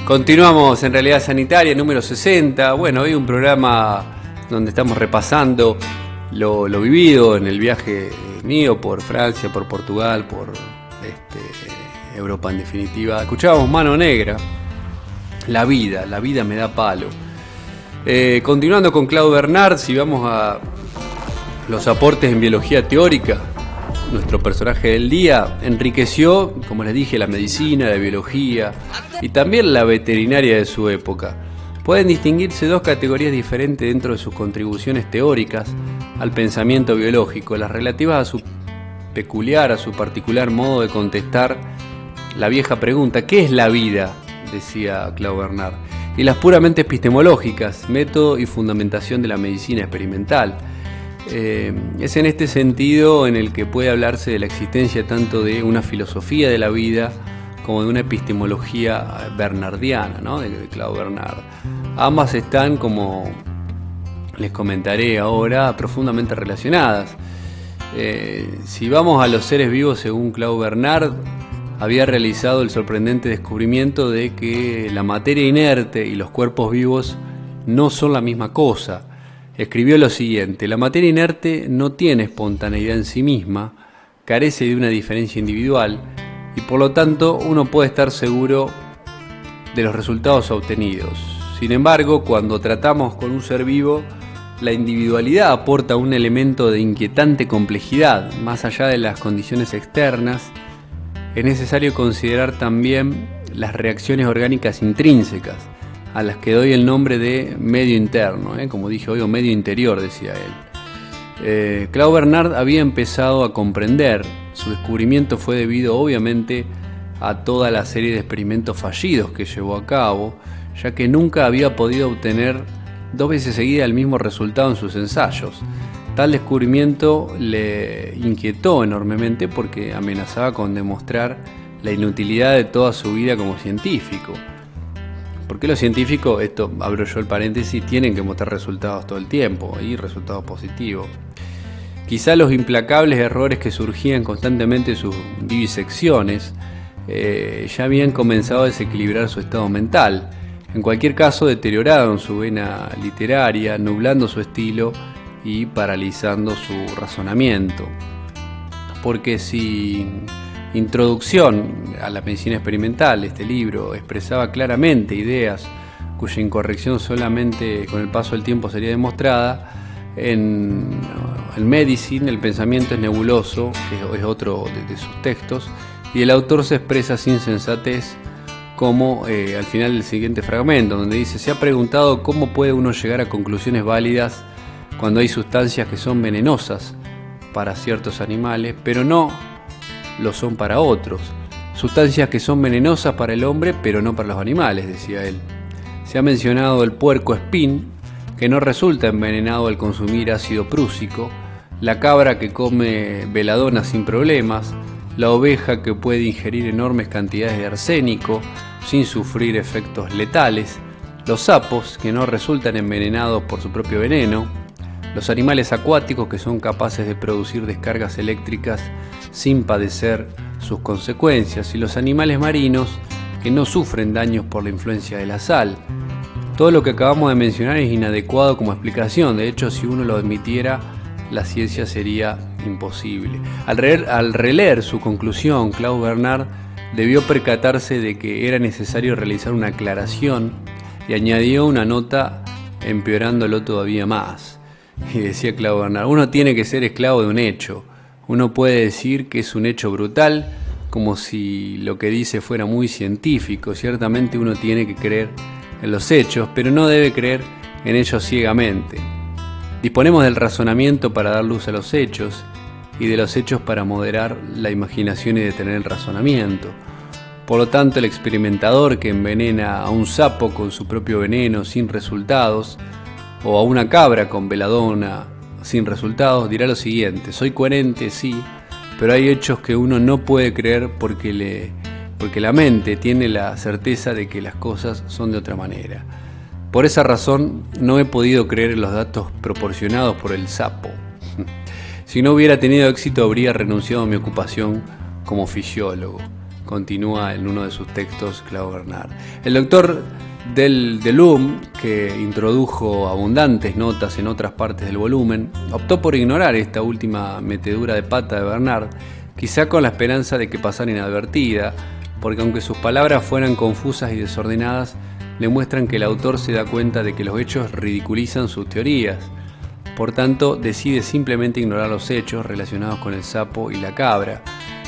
Continuamos en Realidad Sanitaria número 60. Bueno, hoy un programa donde estamos repasando lo vivido en el viaje mío por Francia, por Portugal, por Europa en definitiva. Escuchábamos Mano Negra, la vida me da palo. Continuando con Claude Bernard, si vamos a los aportes en biología teórica, nuestro personaje del día enriqueció, como les dije, la medicina, la biología y también la veterinaria de su época. Pueden distinguirse dos categorías diferentes dentro de sus contribuciones teóricas al pensamiento biológico, las relativas a su particular modo de contestar la vieja pregunta, ¿qué es la vida?, decía Claude Bernard, y las puramente epistemológicas, método y fundamentación de la medicina experimental. Es en este sentido en el que puede hablarse de la existencia tanto de una filosofía de la vida como de una epistemología bernardiana, ¿no?, de Claude Bernard. Ambas están, como les comentaré ahora, profundamente relacionadas. Si vamos a los seres vivos, según Claude Bernard, había realizado el sorprendente descubrimiento de que la materia inerte y los cuerpos vivos no son la misma cosa. Escribió lo siguiente: la materia inerte no tiene espontaneidad en sí misma, carece de una diferencia individual y por lo tanto uno puede estar seguro de los resultados obtenidos. Sin embargo, cuando tratamos con un ser vivo, la individualidad aporta un elemento de inquietante complejidad. Más allá de las condiciones externas, es necesario considerar también las reacciones orgánicas intrínsecas, a las que doy el nombre de medio interno, como dije hoy, o medio interior, decía él. Claude Bernard había empezado a comprender. Su descubrimiento fue debido obviamente a toda la serie de experimentos fallidos que llevó a cabo, ya que nunca había podido obtener 2 veces seguidas el mismo resultado en sus ensayos. Tal descubrimiento le inquietó enormemente porque amenazaba con demostrar la inutilidad de toda su vida como científico. Porque los científicos, esto abro yo el paréntesis, tienen que mostrar resultados todo el tiempo y resultados positivos. Quizá los implacables errores que surgían constantemente en sus vivisecciones ya habían comenzado a desequilibrar su estado mental. En cualquier caso, deterioraron su vena literaria, nublando su estilo y paralizando su razonamiento. Porque si Introducción a la medicina experimental, este libro expresaba claramente ideas cuya incorrección solamente con el paso del tiempo sería demostrada, en Medicine el pensamiento es nebuloso, que es otro de sus textos, y el autor se expresa sin sensatez, como al final del siguiente fragmento, donde dice: se ha preguntado cómo puede uno llegar a conclusiones válidas cuando hay sustancias que son venenosas para ciertos animales, pero no lo son para otros. Sustancias que son venenosas para el hombre, pero no para los animales, decía él. Se ha mencionado el puerco espín, que no resulta envenenado al consumir ácido prúsico, la cabra que come veladona sin problemas, la oveja que puede ingerir enormes cantidades de arsénico sin sufrir efectos letales, los sapos que no resultan envenenados por su propio veneno, los animales acuáticos que son capaces de producir descargas eléctricas sin padecer sus consecuencias, y los animales marinos que no sufren daños por la influencia de la sal. Todo lo que acabamos de mencionar es inadecuado como explicación. De hecho, si uno lo admitiera, la ciencia sería imposible. Al releer su conclusión, Claude Bernard debió percatarse de que era necesario realizar una aclaración y añadió una nota empeorándolo todavía más. Y decía Claude Bernard: uno tiene que ser esclavo de un hecho. Uno puede decir que es un hecho brutal, como si lo que dice fuera muy científico. Ciertamente uno tiene que creer en los hechos, pero no debe creer en ellos ciegamente. Disponemos del razonamiento para dar luz a los hechos, y de los hechos para moderar la imaginación y detener el razonamiento. Por lo tanto, el experimentador que envenena a un sapo con su propio veneno sin resultados, o a una cabra con veladona sin resultados, dirá lo siguiente: soy coherente, sí, pero hay hechos que uno no puede creer porque la mente tiene la certeza de que las cosas son de otra manera. Por esa razón no he podido creer en los datos proporcionados por el sapo. Si no hubiera tenido éxito, habría renunciado a mi ocupación como fisiólogo. Continúa en uno de sus textos Claude Bernard. El doctor Delhomme, que introdujo abundantes notas en otras partes del volumen, optó por ignorar esta última metedura de pata de Bernard, quizá con la esperanza de que pasara inadvertida, porque aunque sus palabras fueran confusas y desordenadas, le muestran que el autor se da cuenta de que los hechos ridiculizan sus teorías. Por tanto, decide simplemente ignorar los hechos relacionados con el sapo y la cabra,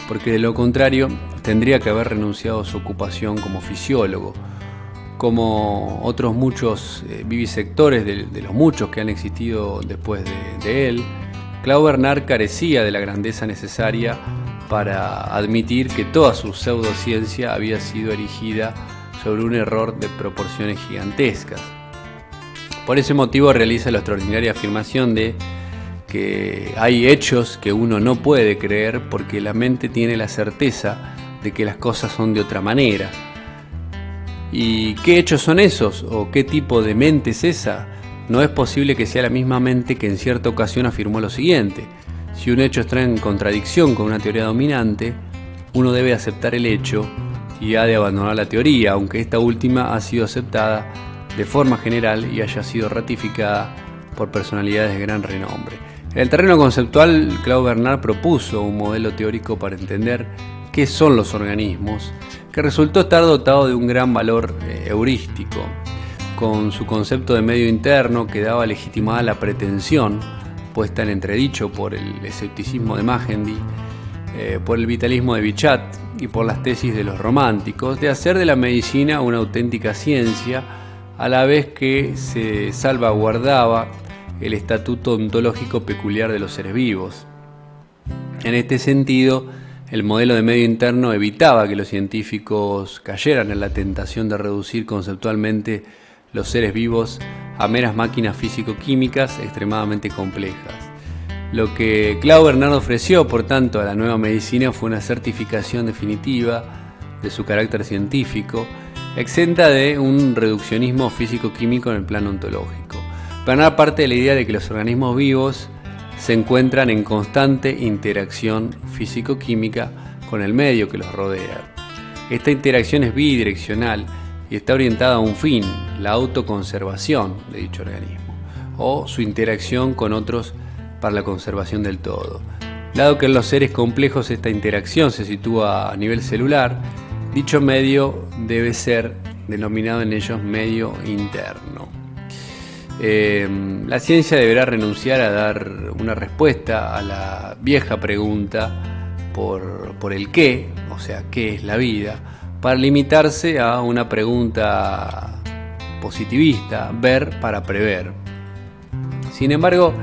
porque de lo contrario tendría que haber renunciado a su ocupación como fisiólogo. Como otros muchos vivisectores de los muchos que han existido después de él, Claude Bernard carecía de la grandeza necesaria para admitir que toda su pseudociencia había sido erigida sobre un error de proporciones gigantescas. Por ese motivo realiza la extraordinaria afirmación de que hay hechos que uno no puede creer porque la mente tiene la certeza de que las cosas son de otra manera. ¿Y qué hechos son esos? ¿O qué tipo de mente es esa? No es posible que sea la misma mente que en cierta ocasión afirmó lo siguiente: si un hecho está en contradicción con una teoría dominante, uno debe aceptar el hecho y ha de abandonar la teoría, aunque esta última ha sido aceptada de forma general y haya sido ratificada por personalidades de gran renombre. En el terreno conceptual, Claude Bernard propuso un modelo teórico para entender qué son los organismos, que resultó estar dotado de un gran valor heurístico. Con su concepto de medio interno que daba legitimada la pretensión, puesta en entredicho por el escepticismo de Magendie, por el vitalismo de Bichat y por las tesis de los románticos, de hacer de la medicina una auténtica ciencia, a la vez que se salvaguardaba el estatuto ontológico peculiar de los seres vivos. En este sentido, el modelo de medio interno evitaba que los científicos cayeran en la tentación de reducir conceptualmente los seres vivos a meras máquinas físico-químicas extremadamente complejas. Lo que Claude Bernard ofreció, por tanto, a la nueva medicina fue una certificación definitiva de su carácter científico, exenta de un reduccionismo físico-químico en el plano ontológico. Bernard parte de la idea de que los organismos vivos se encuentran en constante interacción físico-química con el medio que los rodea. Esta interacción es bidireccional y está orientada a un fin, la autoconservación de dicho organismo, o su interacción con otros para la conservación del todo. Dado que en los seres complejos esta interacción se sitúa a nivel celular, dicho medio debe ser denominado en ellos medio interno. La ciencia deberá renunciar a dar una respuesta a la vieja pregunta por el qué, o sea, qué es la vida, para limitarse a una pregunta positivista, ver para prever. Sin embargo,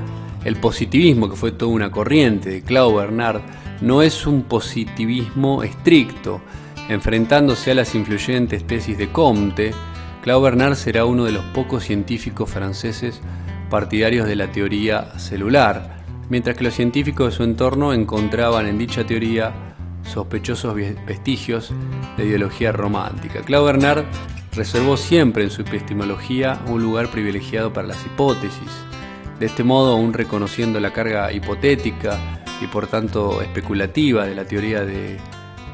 el positivismo, que fue toda una corriente de Claude Bernard, no es un positivismo estricto. Enfrentándose a las influyentes tesis de Comte, Claude Bernard será uno de los pocos científicos franceses partidarios de la teoría celular, mientras que los científicos de su entorno encontraban en dicha teoría sospechosos vestigios de ideología romántica. Claude Bernard reservó siempre en su epistemología un lugar privilegiado para las hipótesis. De este modo, aún reconociendo la carga hipotética y por tanto especulativa de la teoría de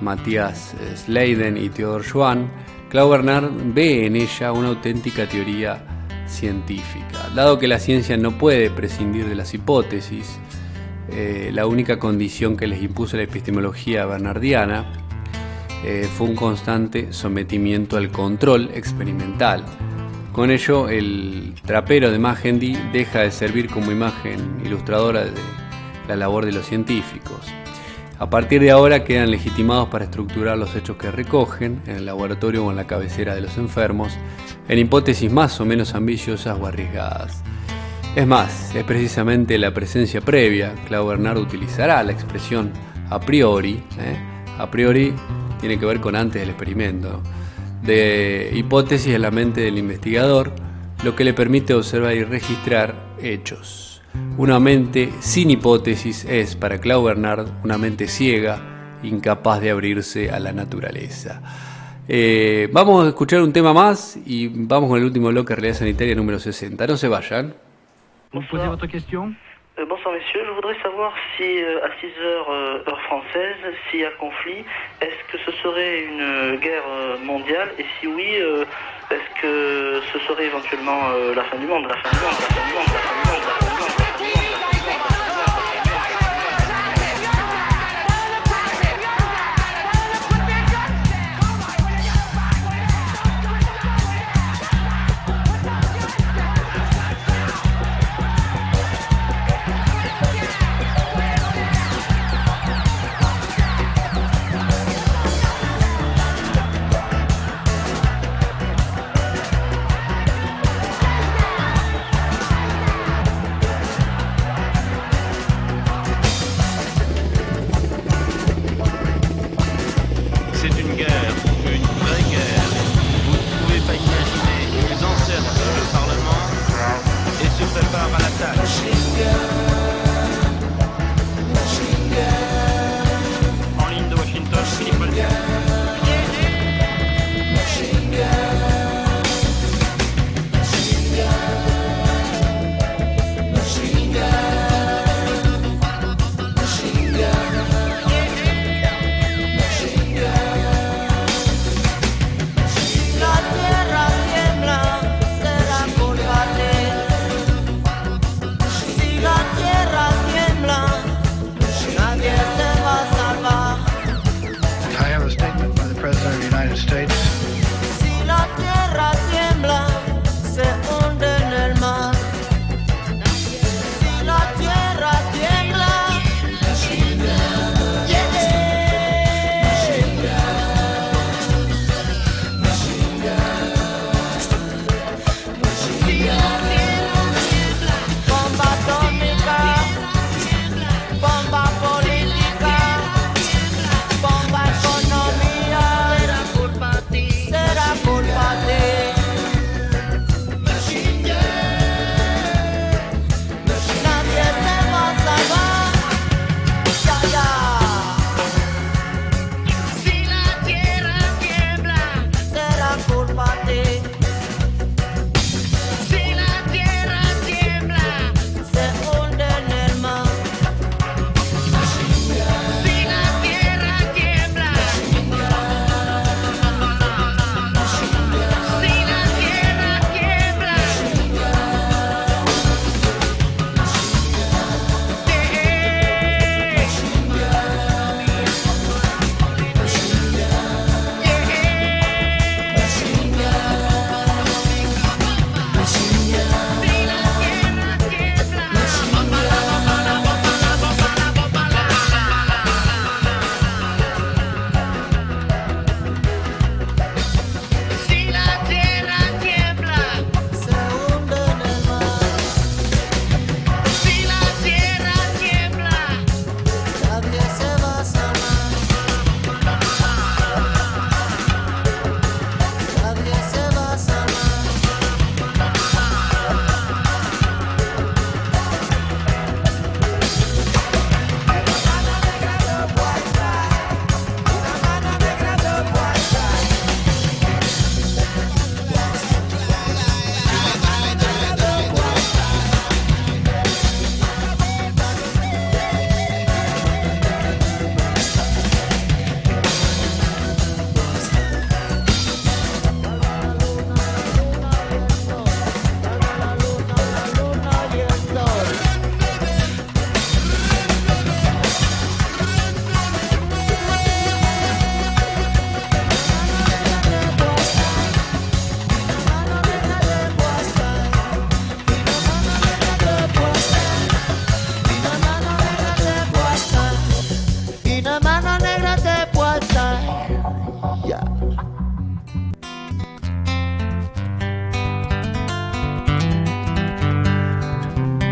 Matthias Schleiden y Theodor Schwann, Claude Bernard ve en ella una auténtica teoría científica. Dado que la ciencia no puede prescindir de las hipótesis, la única condición que les impuso la epistemología bernardiana fue un constante sometimiento al control experimental. Con ello, el trapero de Magendie deja de servir como imagen ilustradora de la labor de los científicos. A partir de ahora quedan legitimados para estructurar los hechos que recogen en el laboratorio o en la cabecera de los enfermos, en hipótesis más o menos ambiciosas o arriesgadas. Es más, es precisamente la presencia previa. Claude Bernard utilizará la expresión a priori, a priori tiene que ver con antes del experimento, de hipótesis en la mente del investigador, lo que le permite observar y registrar hechos. Una mente sin hipótesis es, para Claude Bernard, una mente ciega, incapaz de abrirse a la naturaleza. Vamos a escuchar un tema más y vamos con el último bloque de Realidad Sanitaria número 60. No se vayan. Vous posez votre question? Bonsoir messieurs, je voudrais savoir si à 6 heures heure française, s'il y a conflit, est-ce que ce serait une guerre mondiale et si oui, est-ce que ce serait éventuellement la fin du monde, la fin du monde, la fin du monde, la fin du monde, la fin du monde. La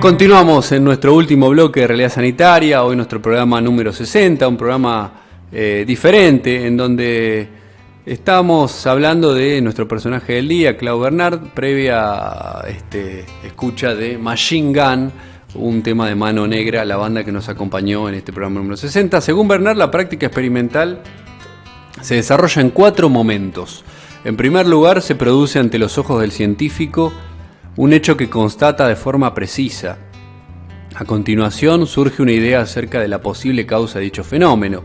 Continuamos en nuestro último bloque de Realidad Sanitaria, hoy nuestro programa número 60, un programa diferente en donde estamos hablando de nuestro personaje del día, Clau Bernard, previa escucha de Machine Gun, un tema de Mano Negra, la banda que nos acompañó en este programa número 60. Según Bernard, la práctica experimental se desarrolla en 4 momentos. En primer lugar, se produce ante los ojos del científico un hecho que constata de forma precisa. A continuación surge una idea acerca de la posible causa de dicho fenómeno.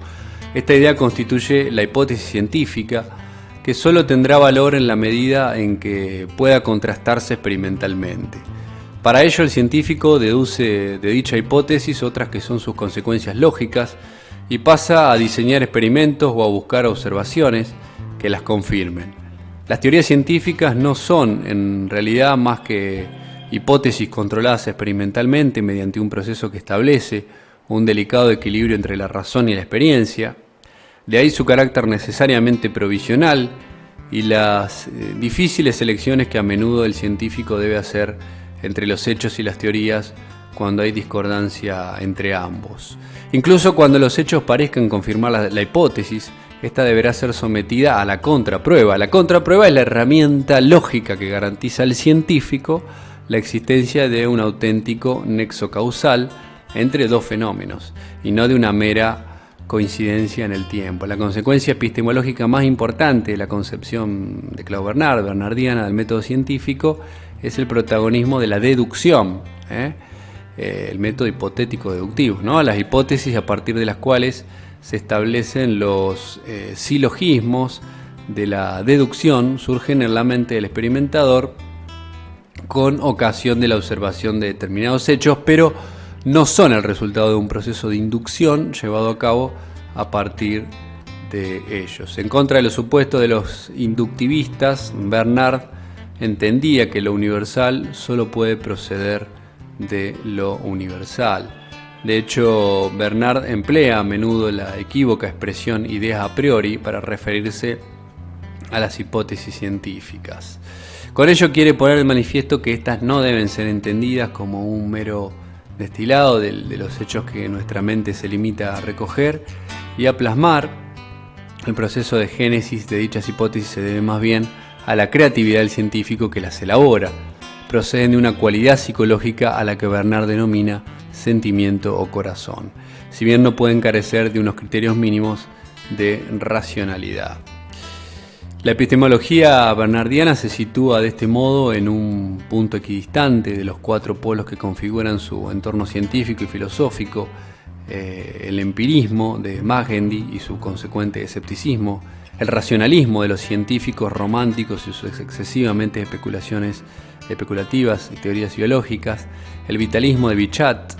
Esta idea constituye la hipótesis científica, que solo tendrá valor en la medida en que pueda contrastarse experimentalmente. Para ello el científico deduce de dicha hipótesis otras que son sus consecuencias lógicas y pasa a diseñar experimentos o a buscar observaciones que las confirmen. Las teorías científicas no son en realidad más que hipótesis controladas experimentalmente mediante un proceso que establece un delicado equilibrio entre la razón y la experiencia. De ahí su carácter necesariamente provisional y las difíciles elecciones que a menudo el científico debe hacer entre los hechos y las teorías cuando hay discordancia entre ambos. Incluso cuando los hechos parezcan confirmar la hipótesis, esta deberá ser sometida a la contraprueba. La contraprueba es la herramienta lógica que garantiza al científico la existencia de un auténtico nexo causal entre dos fenómenos y no de una mera coincidencia en el tiempo. La consecuencia epistemológica más importante de la concepción de Clau Bernard, bernardiana del método científico, es el protagonismo de la deducción, el método hipotético deductivo, ¿no? Las hipótesis a partir de las cuales se establecen los silogismos de la deducción surgen en la mente del experimentador con ocasión de la observación de determinados hechos, pero no son el resultado de un proceso de inducción llevado a cabo a partir de ellos. En contra de los supuestos de los inductivistas, Bernard entendía que lo universal solo puede proceder de lo universal. De hecho, Bernard emplea a menudo la equívoca expresión ideas a priori para referirse a las hipótesis científicas. Con ello quiere poner de manifiesto que éstas no deben ser entendidas como un mero destilado de los hechos que nuestra mente se limita a recoger y a plasmar. El proceso de génesis de dichas hipótesis se debe más bien a la creatividad del científico que las elabora. Proceden de una cualidad psicológica a la que Bernard denomina sentimiento o corazón, si bien no pueden carecer de unos criterios mínimos de racionalidad. La epistemología bernardiana se sitúa de este modo en un punto equidistante de los 4 polos que configuran su entorno científico y filosófico, el empirismo de Magendie y su consecuente escepticismo, el racionalismo de los científicos románticos y sus excesivamente especulativas y teorías biológicas, el vitalismo de Bichat,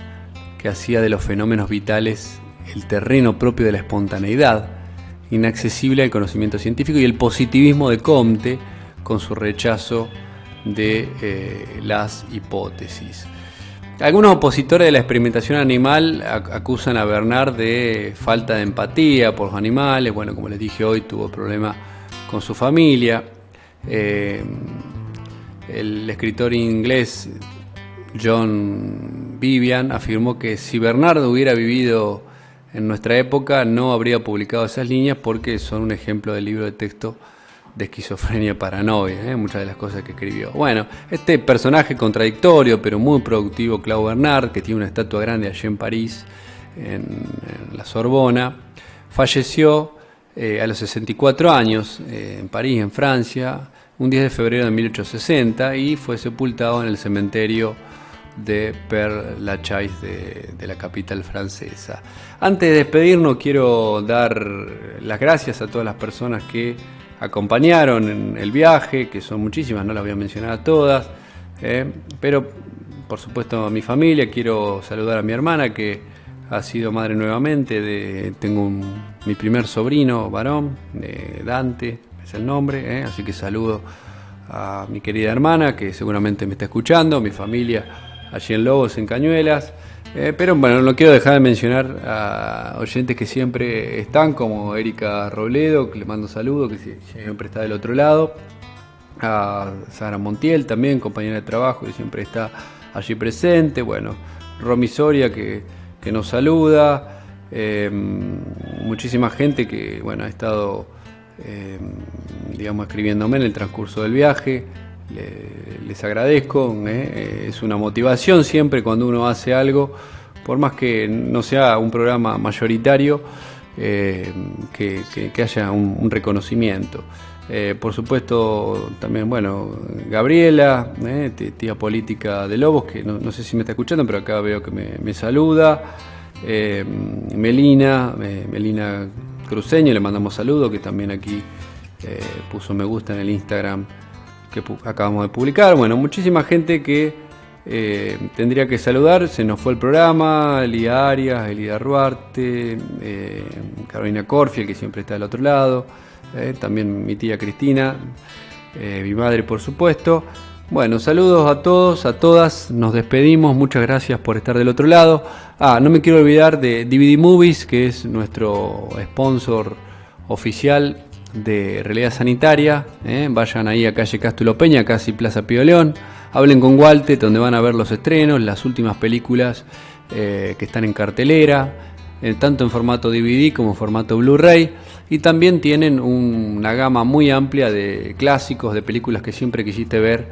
que hacía de los fenómenos vitales el terreno propio de la espontaneidad, inaccesible al conocimiento científico, y el positivismo de Comte, con su rechazo de las hipótesis. Algunos opositores de la experimentación animal acusan a Bernard de falta de empatía por los animales. Bueno, como les dije hoy, tuvo problemas con su familia. El escritor inglés John Vivian afirmó que si Bernard hubiera vivido en nuestra época no habría publicado esas líneas porque son un ejemplo del libro de texto de esquizofrenia paranoia, muchas de las cosas que escribió. Bueno, este personaje contradictorio pero muy productivo, Clau Bernard, que tiene una estatua grande allí en París, en la Sorbona, falleció a los 64 años en París, en Francia, un 10 de febrero de 1860, y fue sepultado en el cementerio de Père Lachaise de la capital francesa. Antes de despedirnos quiero dar las gracias a todas las personas que acompañaron en el viaje, que son muchísimas, no las voy a mencionar a todas, pero por supuesto a mi familia. Quiero saludar a mi hermana que ha sido madre nuevamente, tengo mi primer sobrino varón, Dante es el nombre, así que saludo a mi querida hermana que seguramente me está escuchando, mi familia allí en Lobos, en Cañuelas. Pero bueno, no quiero dejar de mencionar a oyentes que siempre están, como Erika Robledo, que le mando saludos, que siempre está del otro lado, a Sara Montiel también, compañera de trabajo, que siempre está allí presente, bueno, Romy Soria que nos saluda, muchísima gente que, bueno, ha estado, digamos, escribiéndome en el transcurso del viaje. Les agradezco, es una motivación siempre cuando uno hace algo, por más que no sea un programa mayoritario, que haya un reconocimiento. Por supuesto también, bueno, Gabriela, tía política de Lobos, que no sé si me está escuchando, pero acá veo que me saluda. Melina Cruceño, le mandamos saludos, que también aquí puso me gusta en el Instagram que acabamos de publicar. Bueno, muchísima gente que tendría que saludar, se nos fue el programa, Elida Arias, Elida Ruarte, Carolina Corfiel, que siempre está del otro lado, también mi tía Cristina, mi madre por supuesto. Bueno, saludos a todos, a todas, nos despedimos, muchas gracias por estar del otro lado. No me quiero olvidar de DVD Movies, que es nuestro sponsor oficial de Realidad Sanitaria. Vayan ahí a calle Cástulo Peña, casi Plaza Pío León. Hablen con Walter, donde van a ver los estrenos, las últimas películas que están en cartelera, tanto en formato DVD como en formato Blu-ray. Y también tienen una gama muy amplia de clásicos, de películas que siempre quisiste ver,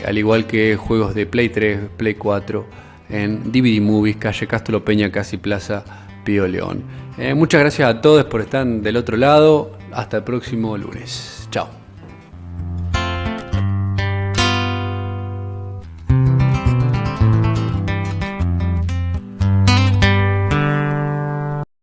al igual que juegos de Play 3, Play 4, en DVD Movies, calle Cástulo Peña, casi Plaza Pío León. Muchas gracias a todos por estar del otro lado. Hasta el próximo lunes. Chao.